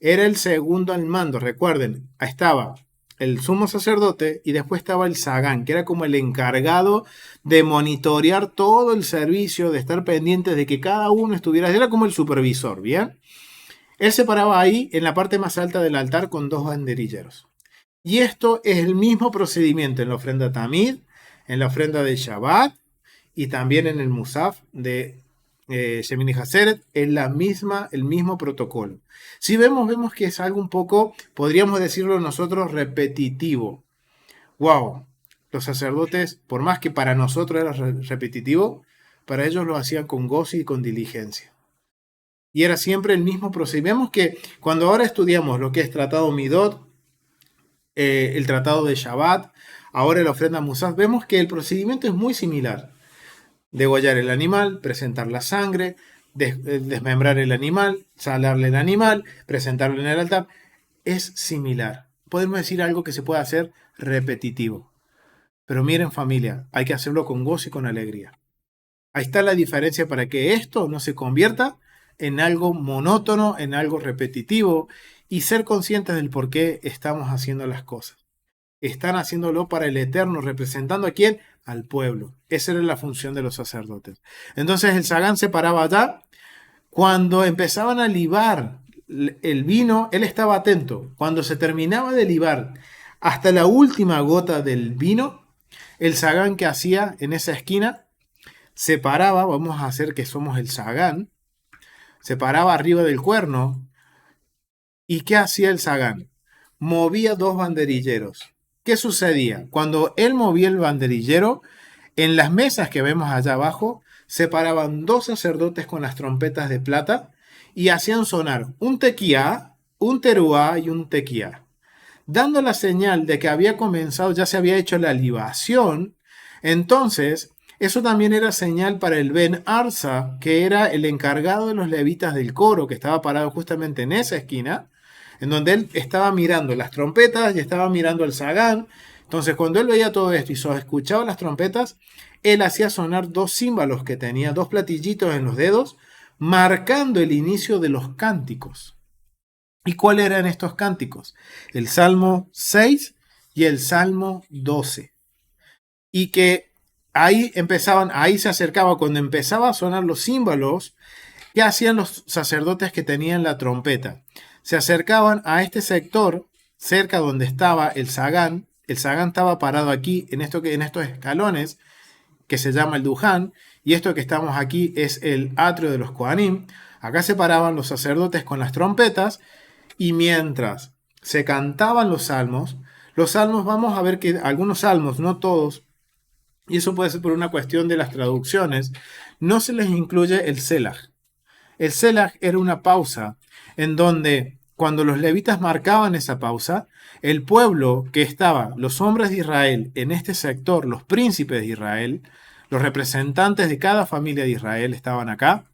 Era el segundo al mando, recuerden, estaba el sumo sacerdote y después estaba el sagán, que era como el encargado de monitorear todo el servicio, de estar pendientes de que cada uno estuviera, era como el supervisor, ¿bien? Él se paraba ahí en la parte más alta del altar con dos banderilleros. Y esto es el mismo procedimiento en la ofrenda Tamid, en la ofrenda de Shabbat y también en el Musaf de Shemini Haseret, es el mismo protocolo. Si vemos que es algo un poco, podríamos decirlo nosotros, repetitivo. Wow, los sacerdotes, por más que para nosotros era repetitivo, para ellos lo hacían con gozo y con diligencia. Y era siempre el mismo procedimiento. Vemos que cuando ahora estudiamos lo que es Tratado Midot, el Tratado de Shabbat, ahora la ofrenda Musaf, vemos que el procedimiento es muy similar. Degollar el animal, presentar la sangre, desmembrar el animal, salarle el animal, presentarlo en el altar. Es similar. Podemos decir algo que se puede hacer repetitivo. Pero miren familia, hay que hacerlo con gozo y con alegría. Ahí está la diferencia para que esto no se convierta en algo monótono, en algo repetitivo y ser conscientes del por qué estamos haciendo las cosas. Están haciéndolo para el Eterno, representando a quién, al pueblo. Esa era la función de los sacerdotes. Entonces el sagán se paraba allá. Cuando empezaban a libar el vino, él estaba atento. Cuando se terminaba de libar hasta la última gota del vino, el sagán que hacía en esa esquina se paraba, vamos a hacer que somos el sagán, se paraba arriba del cuerno. ¿Y qué hacía el sagán? Movía dos banderilleros. ¿Qué sucedía? Cuando él movía el banderillero, en las mesas que vemos allá abajo, se paraban dos sacerdotes con las trompetas de plata y hacían sonar un tequiá, un teruá y un tequiá, dando la señal de que había comenzado, ya se había hecho la libación. Entonces, eso también era señal para el Ben Arza, que era el encargado de los levitas del coro, que estaba parado justamente en esa esquina, en donde él estaba mirando las trompetas y estaba mirando el sagán. Entonces, cuando él veía todo esto y escuchaba las trompetas, él hacía sonar dos címbalos que tenía, dos platillitos en los dedos, marcando el inicio de los cánticos. ¿Y cuáles eran estos cánticos? El Salmo 6 y el Salmo 12. Y que ahí se acercaba, cuando empezaba a sonar los címbalos, ¿qué hacían los sacerdotes que tenían la trompeta? Se acercaban a este sector, cerca donde estaba el sagán. El sagán estaba parado aquí, en estos escalones, que se llama el Duján, y esto que estamos aquí es el atrio de los Kohanim. Acá se paraban los sacerdotes con las trompetas, y mientras se cantaban los salmos, vamos a ver que algunos salmos, no todos, y eso puede ser por una cuestión de las traducciones, no se les incluye el Selah. El Selah era una pausa en donde cuando los levitas marcaban esa pausa, el pueblo que estaba, los hombres de Israel en este sector, los príncipes de Israel, los representantes de cada familia de Israel estaban acá,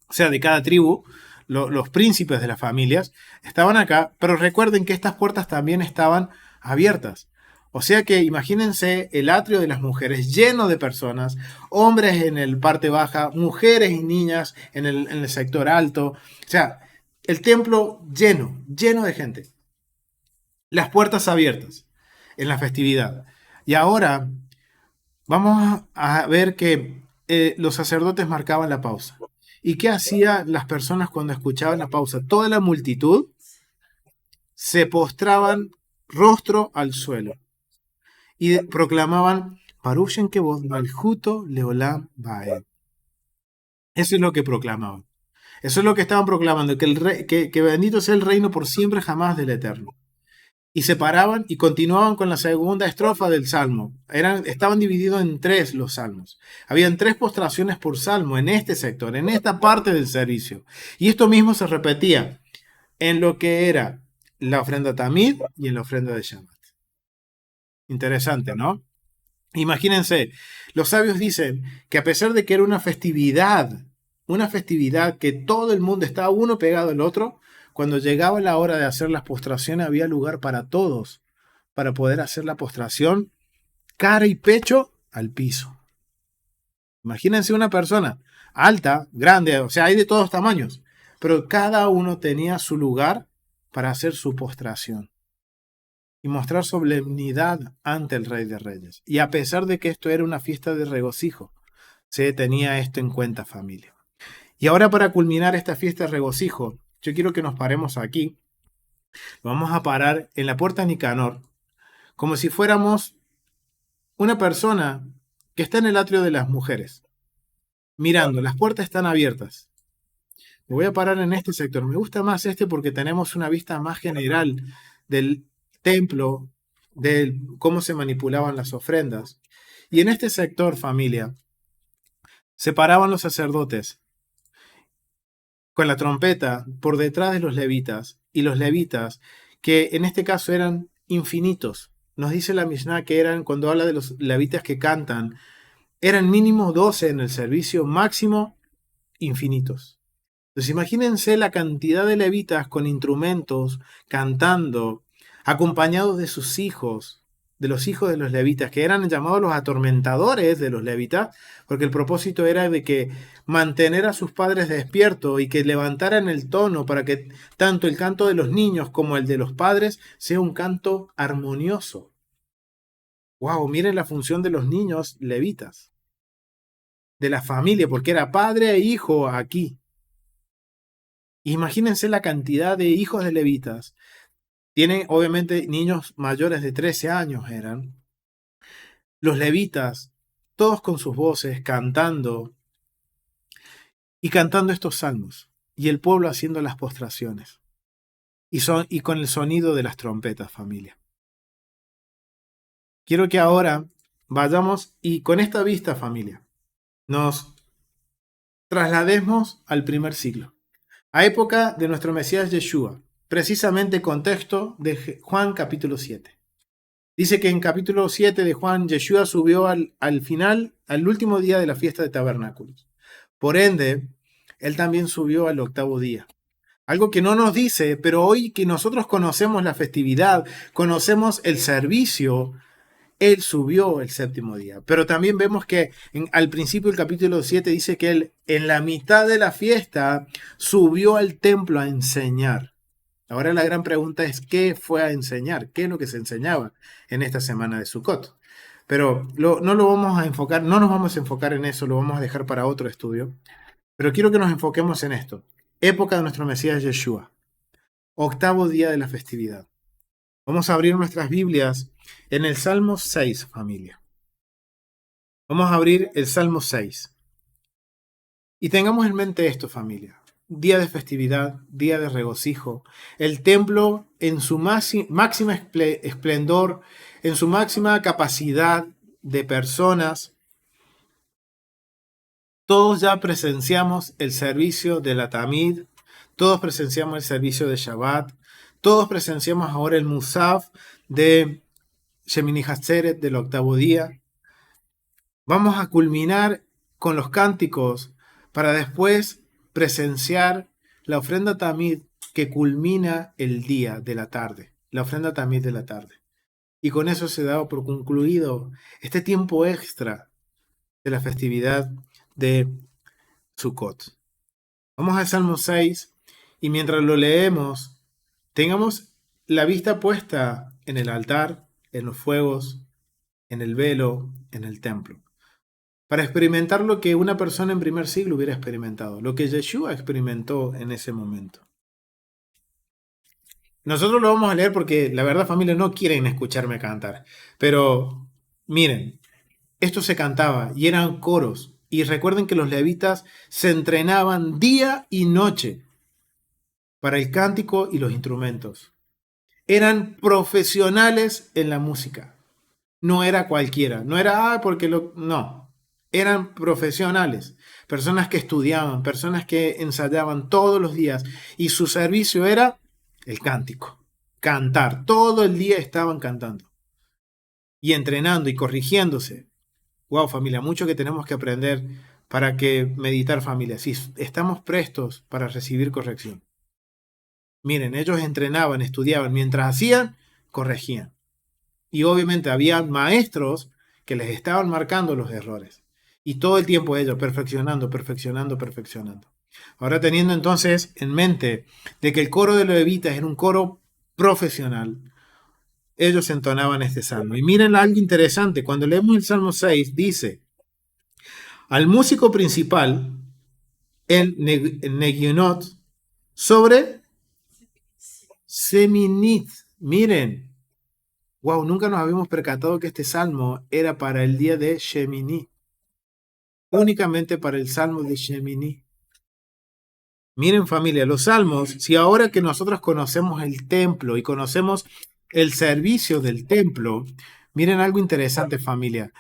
o sea, de cada tribu, los príncipes de las familias estaban acá, pero recuerden que estas puertas también estaban abiertas. O sea que imagínense el atrio de las mujeres lleno de personas, hombres en el parte baja, mujeres y niñas en el sector alto. O sea, el templo lleno de gente. Las puertas abiertas en la festividad. Y ahora vamos a ver que los sacerdotes marcaban la pausa. ¿Y qué hacían las personas cuando escuchaban la pausa? Toda la multitud se postraban rostro al suelo y proclamaban Baruch Shenkevod Malchuto Leolam Vaed. Eso es lo que proclamaban. Eso es lo que estaban proclamando, que bendito sea el reino por siempre jamás del Eterno. Y se paraban y continuaban con la segunda estrofa del salmo. Estaban divididos en tres los salmos. Habían tres postraciones por salmo en este sector, en esta parte del servicio. Y esto mismo se repetía en lo que era la ofrenda Tamid y en la ofrenda de Shabbat. Interesante, ¿no? Imagínense, los sabios dicen que a pesar de que era una festividad que todo el mundo estaba uno pegado al otro, cuando llegaba la hora de hacer las postraciones había lugar para todos, para poder hacer la postración cara y pecho al piso. Imagínense una persona alta, grande, o sea, hay de todos tamaños, pero cada uno tenía su lugar para hacer su postración. y mostrar solemnidad ante el Rey de Reyes. Y a pesar de que esto era una fiesta de regocijo, se tenía esto en cuenta, familia. Y ahora, para culminar esta fiesta de regocijo, yo quiero que nos paremos aquí. Vamos a parar en la puerta de Nicanor, como si fuéramos una persona que está en el atrio de las mujeres, mirando. Las puertas están abiertas. Me voy a parar en este sector. Me gusta más este porque tenemos una vista más general del templo, de cómo se manipulaban las ofrendas. Y en este sector, familia, se paraban los sacerdotes con la trompeta por detrás de los levitas, y los levitas, que en este caso eran infinitos. Nos dice la Mishnah que eran, cuando habla de los levitas que cantan, eran mínimo 12 en el servicio, máximo infinitos. Entonces imagínense la cantidad de levitas con instrumentos, cantando, acompañados de sus hijos, de los hijos de los levitas, que eran llamados los atormentadores de los levitas, porque el propósito era de que mantener a sus padres despiertos y que levantaran el tono para que tanto el canto de los niños como el de los padres sea un canto armonioso. ¡Wow! Miren la función de los niños levitas, de la familia, porque era padre e hijo aquí. Imagínense la cantidad de hijos de levitas. Tienen obviamente niños mayores de 13 años eran. Los levitas, todos con sus voces, cantando y cantando estos salmos. Y el pueblo haciendo las postraciones. Y con el sonido de las trompetas, familia. Quiero que ahora vayamos y con esta vista, familia, nos traslademos al primer siglo, a época de nuestro Mesías Yeshua, precisamente contexto de Juan capítulo 7. Dice que en capítulo 7 de Juan, Yeshua subió al final, al último día de la fiesta de tabernáculos. Por ende, él también subió al octavo día. Algo que no nos dice, pero hoy que nosotros conocemos la festividad, conocemos el servicio, él subió el séptimo día. Pero también vemos que al principio del capítulo 7 dice que él en la mitad de la fiesta subió al templo a enseñar. Ahora la gran pregunta es, ¿qué fue a enseñar? ¿Qué es lo que se enseñaba en esta semana de Sukkot? Pero no lo vamos a enfocar, no nos vamos a enfocar en eso, lo vamos a dejar para otro estudio. Pero quiero que nos enfoquemos en esto. Época de nuestro Mesías Yeshua. Octavo día de la festividad. Vamos a abrir nuestras Biblias en el Salmo 6, familia. Vamos a abrir el Salmo 6. Y tengamos en mente esto, familia. Día de festividad, día de regocijo. El templo en su máxima esplendor, en su máxima capacidad de personas. Todos ya presenciamos el servicio de la Tamid, todos presenciamos el servicio de Shabbat, todos presenciamos ahora el Musaf de Shemini Hatzeret del octavo día. Vamos a culminar con los cánticos para después presenciar la ofrenda Tamid que culmina el día de la tarde, la ofrenda Tamid de la tarde. Y con eso se da por concluido este tiempo extra de la festividad de Sukkot. Vamos al Salmo 6 y mientras lo leemos, tengamos la vista puesta en el altar, en los fuegos, en el velo, en el templo, para experimentar lo que una persona en primer siglo hubiera experimentado, lo que Yeshua experimentó en ese momento. Nosotros lo vamos a leer porque la verdad, familia, no quieren escucharme cantar, pero miren, esto se cantaba y eran coros. Y recuerden que los levitas se entrenaban día y noche para el cántico y los instrumentos. Eran profesionales en la música. No era cualquiera. No era, no. Eran profesionales. Personas que estudiaban, personas que ensayaban todos los días. Y su servicio era el cántico. Cantar. Todo el día estaban cantando. Y entrenando y corrigiéndose. Wow, familia, mucho que tenemos que aprender para que meditar, familia. Sí, estamos prestos para recibir corrección. Miren, ellos entrenaban, estudiaban, mientras hacían, corregían. Y obviamente había maestros que les estaban marcando los errores. Y todo el tiempo ellos perfeccionando, perfeccionando, perfeccionando. Ahora teniendo entonces en mente de que el coro de los levitas era un coro profesional, ellos entonaban este salmo. Y miren algo interesante, cuando leemos el Salmo 6, dice, al músico principal, el Neguinot, sobre Seminit. Miren, wow, nunca nos habíamos percatado que este salmo era para el día de Shemini, únicamente para el salmo de Shemini. Miren familia, los salmos, si ahora que nosotros conocemos el templo y conocemos el servicio del templo, miren algo interesante familia,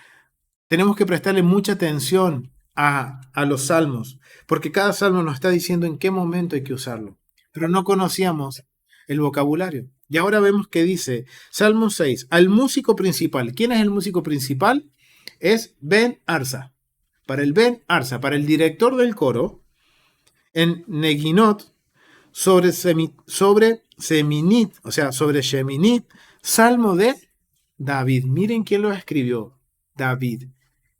tenemos que prestarle mucha atención a los salmos, porque cada salmo nos está diciendo en qué momento hay que usarlo, pero no conocíamos el vocabulario. Y ahora vemos que dice, Salmo 6, al músico principal. ¿Quién es el músico principal? Es Ben Arsa. Para el Ben Arsa, para el director del coro, en Neguinot, sobre Seminit, o sea, sobre Sheminit, Salmo de David. Miren quién lo escribió, David.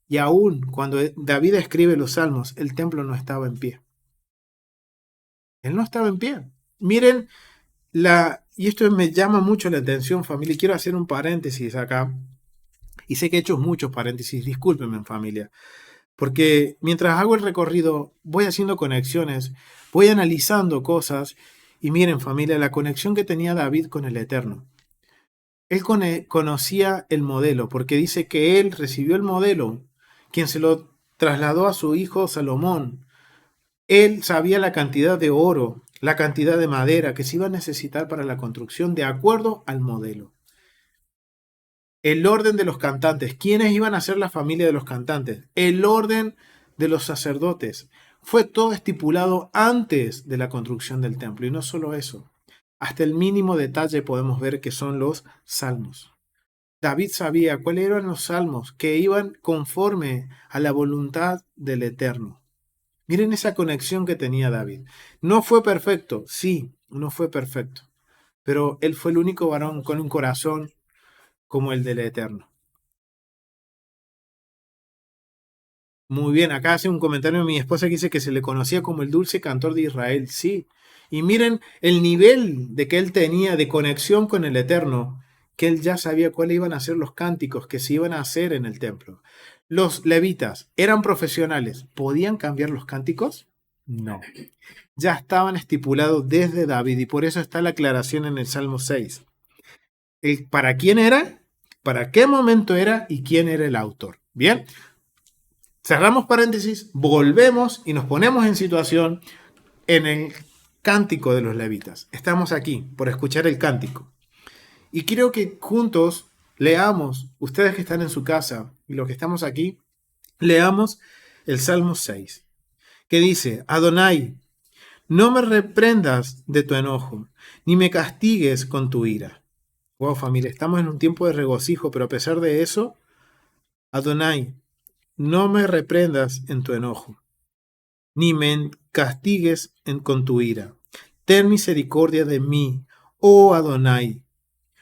Y aún cuando David escribe los salmos, el templo no estaba en pie. Él no estaba en pie. Miren, y esto me llama mucho la atención, familia. Quiero hacer un paréntesis acá. Y sé que he hecho muchos paréntesis, discúlpenme, familia. Porque mientras hago el recorrido, voy haciendo conexiones, voy analizando cosas. Y miren, familia, la conexión que tenía David con el Eterno. Él conocía el modelo, porque dice que él recibió el modelo, quien se lo trasladó a su hijo Salomón. Él sabía la cantidad de oro, la cantidad de madera que se iba a necesitar para la construcción de acuerdo al modelo. El orden de los cantantes, quiénes iban a ser la familia de los cantantes, el orden de los sacerdotes, fue todo estipulado antes de la construcción del templo. Y no solo eso, hasta el mínimo detalle podemos ver que son los salmos. David sabía cuáles eran los salmos que iban conforme a la voluntad del Eterno. Miren esa conexión que tenía David. No fue perfecto, sí, no fue perfecto, pero él fue el único varón con un corazón como el del Eterno. Muy bien, acá hace un comentario mi esposa que dice que se le conocía como el dulce cantor de Israel, sí. Y miren el nivel de que él tenía de conexión con el Eterno, que él ya sabía cuáles iban a ser los cánticos que se iban a hacer en el templo. Los levitas eran profesionales, ¿podían cambiar los cánticos? No. Ya estaban estipulados desde David y por eso está la aclaración en el Salmo 6. ¿Para quién era? ¿Para qué momento era? ¿Y quién era el autor? Bien, cerramos paréntesis, volvemos y nos ponemos en situación en el cántico de los levitas. Estamos aquí por escuchar el cántico. Y quiero que juntos leamos, ustedes que están en su casa y los que estamos aquí, leamos el Salmo 6, que dice, Adonai, no me reprendas de tu enojo, ni me castigues con tu ira. Wow, familia, estamos en un tiempo de regocijo, pero a pesar de eso, Adonai, no me reprendas en tu enojo, ni me castigues con tu ira. Ten misericordia de mí, oh Adonai,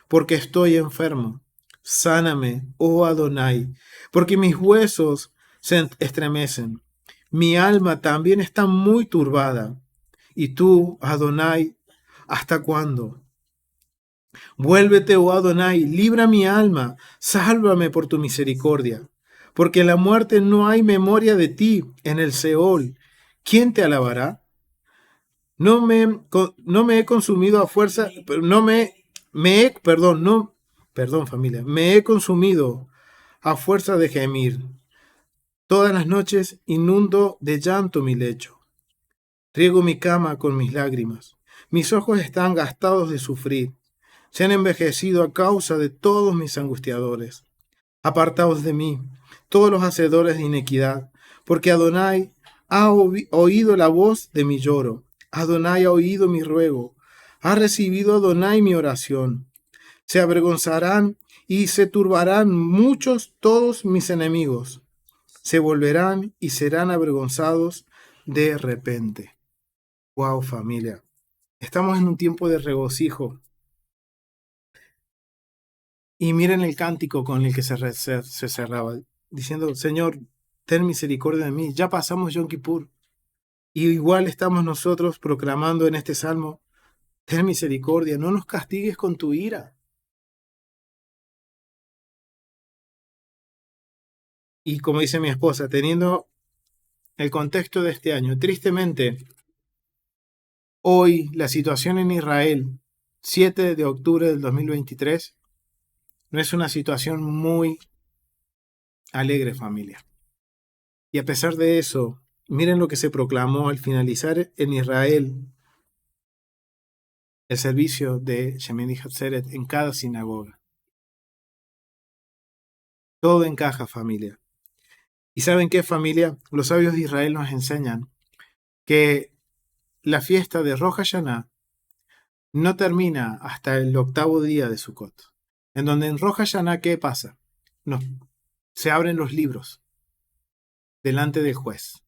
porque estoy enfermo. Sáname, oh Adonai, porque mis huesos se estremecen. Mi alma también está muy turbada. Y tú, Adonai, ¿hasta cuándo? Vuélvete, oh Adonai, libra mi alma, sálvame por tu misericordia. Porque en la muerte no hay memoria de ti en el Seol. ¿Quién te alabará? No me he consumido a fuerza, familia, me he consumido a fuerza de gemir. Todas las noches inundo de llanto mi lecho. Riego mi cama con mis lágrimas. Mis ojos están gastados de sufrir. Se han envejecido a causa de todos mis angustiadores. Apartaos de mí, todos los hacedores de iniquidad, porque Adonai ha oído la voz de mi lloro. Adonai ha oído mi ruego. Ha recibido Adonai mi oración. Se avergonzarán y se turbarán muchos todos mis enemigos. Se volverán y serán avergonzados de repente. Wow, familia. Estamos en un tiempo de regocijo. Y miren el cántico con el que se cerraba, diciendo, Señor, ten misericordia de mí. Ya pasamos Yom Kippur. Y igual estamos nosotros proclamando en este salmo, ten misericordia, no nos castigues con tu ira. y como dice mi esposa, teniendo el contexto de este año, tristemente, hoy la situación en Israel, 7 de octubre del 2023, no es una situación muy alegre, familia. Y a pesar de eso, miren lo que se proclamó al finalizar en Israel el servicio de Shemini Hatzeret en cada sinagoga. Todo encaja, familia. ¿Y saben qué, familia? Los sabios de Israel nos enseñan que la fiesta de Rosh Hashanah no termina hasta el octavo día de Sukkot. En donde en Rosh Hashanah, ¿qué pasa? Se abren los libros delante del juez.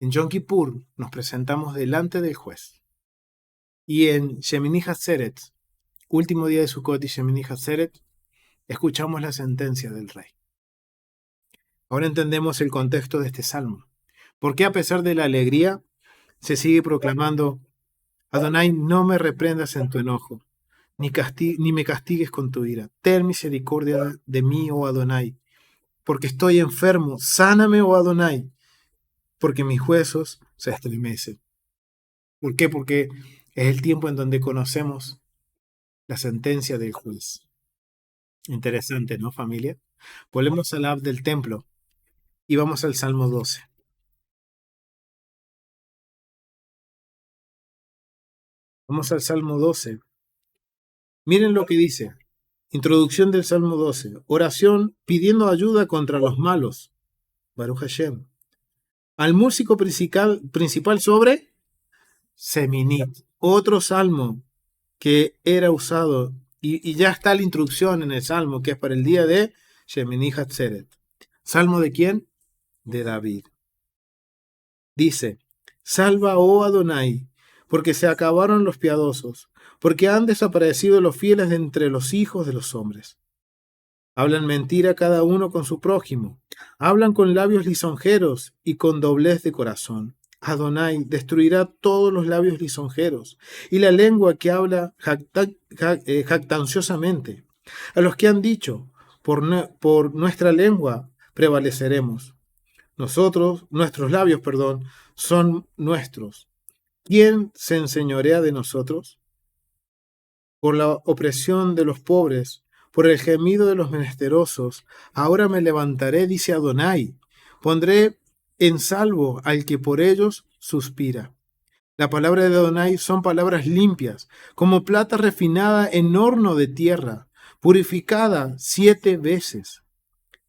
En Yom Kippur nos presentamos delante del juez. Y en Shemini Hatzeret, último día de Sukkot y Shemini Hatzeret, escuchamos la sentencia del rey. Ahora entendemos el contexto de este salmo. ¿Por qué a pesar de la alegría se sigue proclamando: Adonai, no me reprendas en tu enojo, ni me castigues con tu ira? Ten misericordia de mí, oh Adonai, porque estoy enfermo. Sáname, oh Adonai, porque mis huesos se estremecen. ¿Por qué? Porque es el tiempo en donde conocemos la sentencia del juez. Interesante, ¿no, familia? Volvemos al app del templo y vamos al Salmo 12. Vamos al Salmo 12. Miren lo que dice. Introducción del Salmo 12. Oración pidiendo ayuda contra los malos. Baruch Hashem. Al músico principal sobre Seminit. Otro salmo que era usado, y ya está la instrucción en el salmo, que es para el día de Shemini Hatzeret. ¿Salmo de quién? De David. Dice: Salva, oh Adonai, porque se acabaron los piadosos, porque han desaparecido los fieles de entre los hijos de los hombres. Hablan mentira cada uno con su prójimo, hablan con labios lisonjeros y con doblez de corazón. Adonai destruirá todos los labios lisonjeros y la lengua que habla jactanciosamente. A los que han dicho: por nuestra lengua prevaleceremos. Nuestros labios, son nuestros. ¿Quién se enseñorea de nosotros? Por la opresión de los pobres, por el gemido de los menesterosos, ahora me levantaré, dice Adonai. Pondré en salvo al que por ellos suspira. La palabra de Adonai son palabras limpias, como plata refinada en horno de tierra, purificada 7 veces.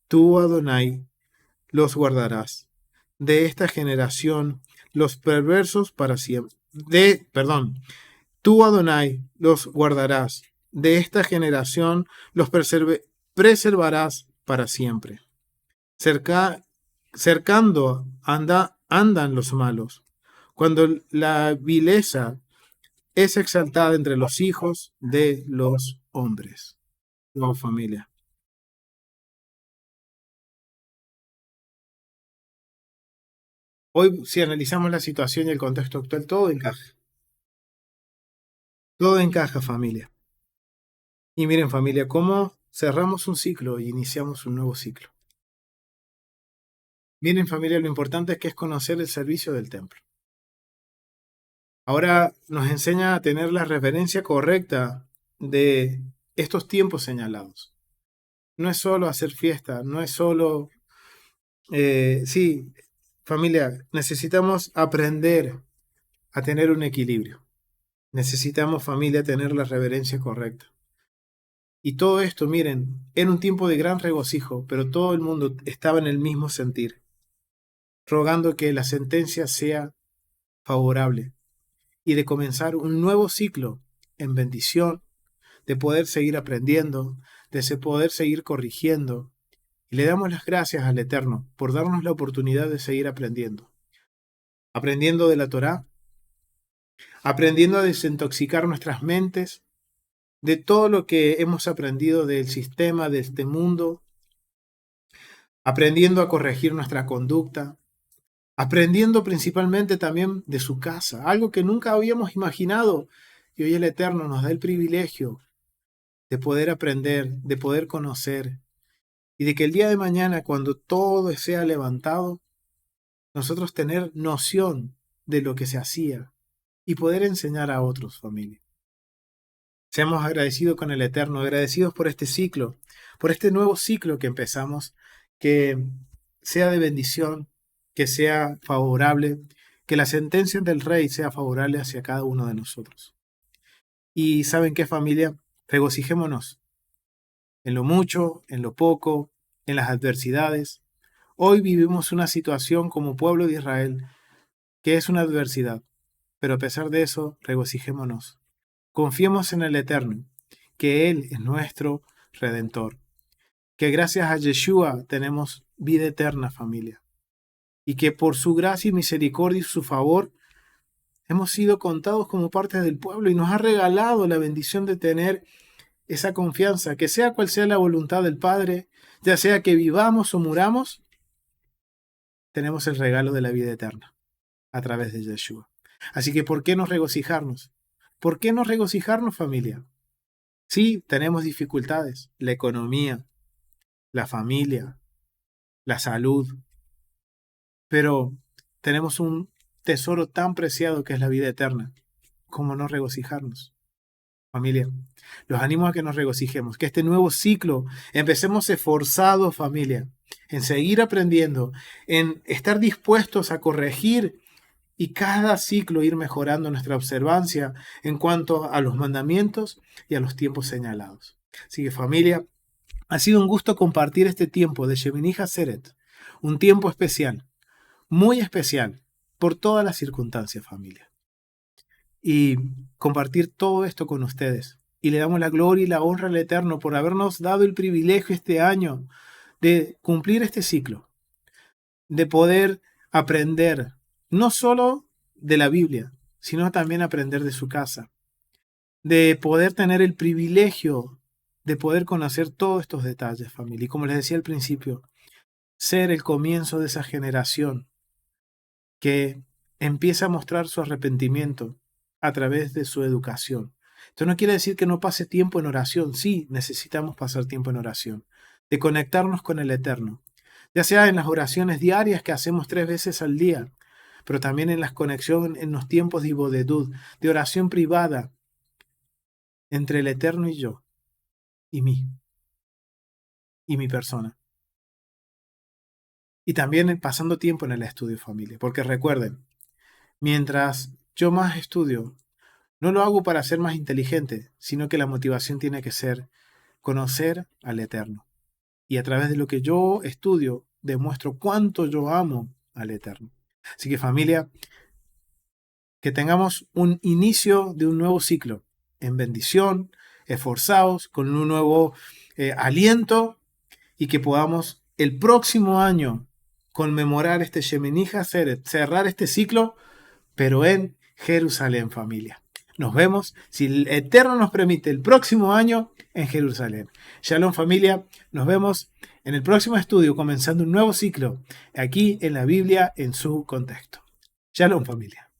Tú, Adonai, los guardarás de esta generación, los perversos para siempre. Tú, Adonai, los guardarás de esta generación, los preservarás para siempre. Cercando andan los malos, cuando la vileza es exaltada entre los hijos de los hombres. No, familia. Hoy, si analizamos la situación y el contexto actual, todo encaja. Todo encaja, familia. Y miren, familia, cómo cerramos un ciclo y iniciamos un nuevo ciclo. Miren, familia, lo importante es que es conocer el servicio del templo. Ahora nos enseña a tener la referencia correcta de estos tiempos señalados. No es solo hacer fiesta, no es solo... sí, familia, necesitamos aprender a tener un equilibrio. Necesitamos, familia, tener la reverencia correcta. Y todo esto, miren, era un tiempo de gran regocijo, pero todo el mundo estaba en el mismo sentir, rogando que la sentencia sea favorable y de comenzar un nuevo ciclo en bendición, de poder seguir aprendiendo, poder seguir corrigiendo. Y le damos las gracias al Eterno por darnos la oportunidad de seguir aprendiendo. Aprendiendo de la Torá, aprendiendo a desintoxicar nuestras mentes de todo lo que hemos aprendido del sistema, de este mundo, aprendiendo a corregir nuestra conducta, aprendiendo principalmente también de su casa, algo que nunca habíamos imaginado. Y hoy el Eterno nos da el privilegio de poder aprender, de poder conocer y de que el día de mañana, cuando todo sea levantado, nosotros tener noción de lo que se hacía y poder enseñar a otros, familia. Seamos agradecidos con el Eterno, agradecidos por este ciclo, por este nuevo ciclo que empezamos, que sea de bendición, que sea favorable, que la sentencia del Rey sea favorable hacia cada uno de nosotros. Y ¿saben qué, familia? Regocijémonos en lo mucho, en lo poco, en las adversidades. Hoy vivimos una situación como pueblo de Israel que es una adversidad, pero a pesar de eso, regocijémonos. Confiemos en el Eterno, que Él es nuestro Redentor, que gracias a Yeshua tenemos vida eterna, familia, y que por su gracia y misericordia y su favor hemos sido contados como parte del pueblo y nos ha regalado la bendición de tener esa confianza, que sea cual sea la voluntad del Padre, ya sea que vivamos o muramos, tenemos el regalo de la vida eterna a través de Yeshua. Así que, ¿por qué no regocijarnos? ¿Por qué no regocijarnos, familia? Sí, tenemos dificultades, la economía, la familia, la salud, pero tenemos un tesoro tan preciado que es la vida eterna. ¿Cómo no regocijarnos? Familia, los animo a que nos regocijemos, que este nuevo ciclo empecemos esforzados, familia, en seguir aprendiendo, en estar dispuestos a corregir y cada ciclo ir mejorando nuestra observancia en cuanto a los mandamientos y a los tiempos señalados. Así que, familia, ha sido un gusto compartir este tiempo de Shemini Hatzeret, un tiempo especial, muy especial, por todas las circunstancias, familia. Y compartir todo esto con ustedes. Y le damos la gloria y la honra al Eterno por habernos dado el privilegio este año de cumplir este ciclo, de poder aprender no solo de la Biblia, sino también aprender de su casa, de poder tener el privilegio de poder conocer todos estos detalles, familia. Y como les decía al principio, ser el comienzo de esa generación que empieza a mostrar su arrepentimiento a través de su educación. Esto no quiere decir que no pase tiempo en oración. Sí, necesitamos pasar tiempo en oración, de conectarnos con el Eterno, ya sea en las oraciones diarias que hacemos 3 veces al día, pero también en las conexiones, en los tiempos de ibodedut, de oración privada entre el Eterno y yo, y mí, y mi persona. Y también pasando tiempo en el estudio, familia, porque recuerden, mientras yo más estudio, no lo hago para ser más inteligente, sino que la motivación tiene que ser conocer al Eterno. Y a través de lo que yo estudio, demuestro cuánto yo amo al Eterno. Así que, familia, que tengamos un inicio de un nuevo ciclo en bendición, esforzados, con un nuevo aliento, y que podamos el próximo año conmemorar este Shemini Hatzeret, cerrar este ciclo, pero en Jerusalén, familia. Nos vemos, si el Eterno nos permite, el próximo año en Jerusalén. Shalom, familia. Nos vemos en el próximo estudio, comenzando un nuevo ciclo aquí en la Biblia en su contexto. Shalom, familia.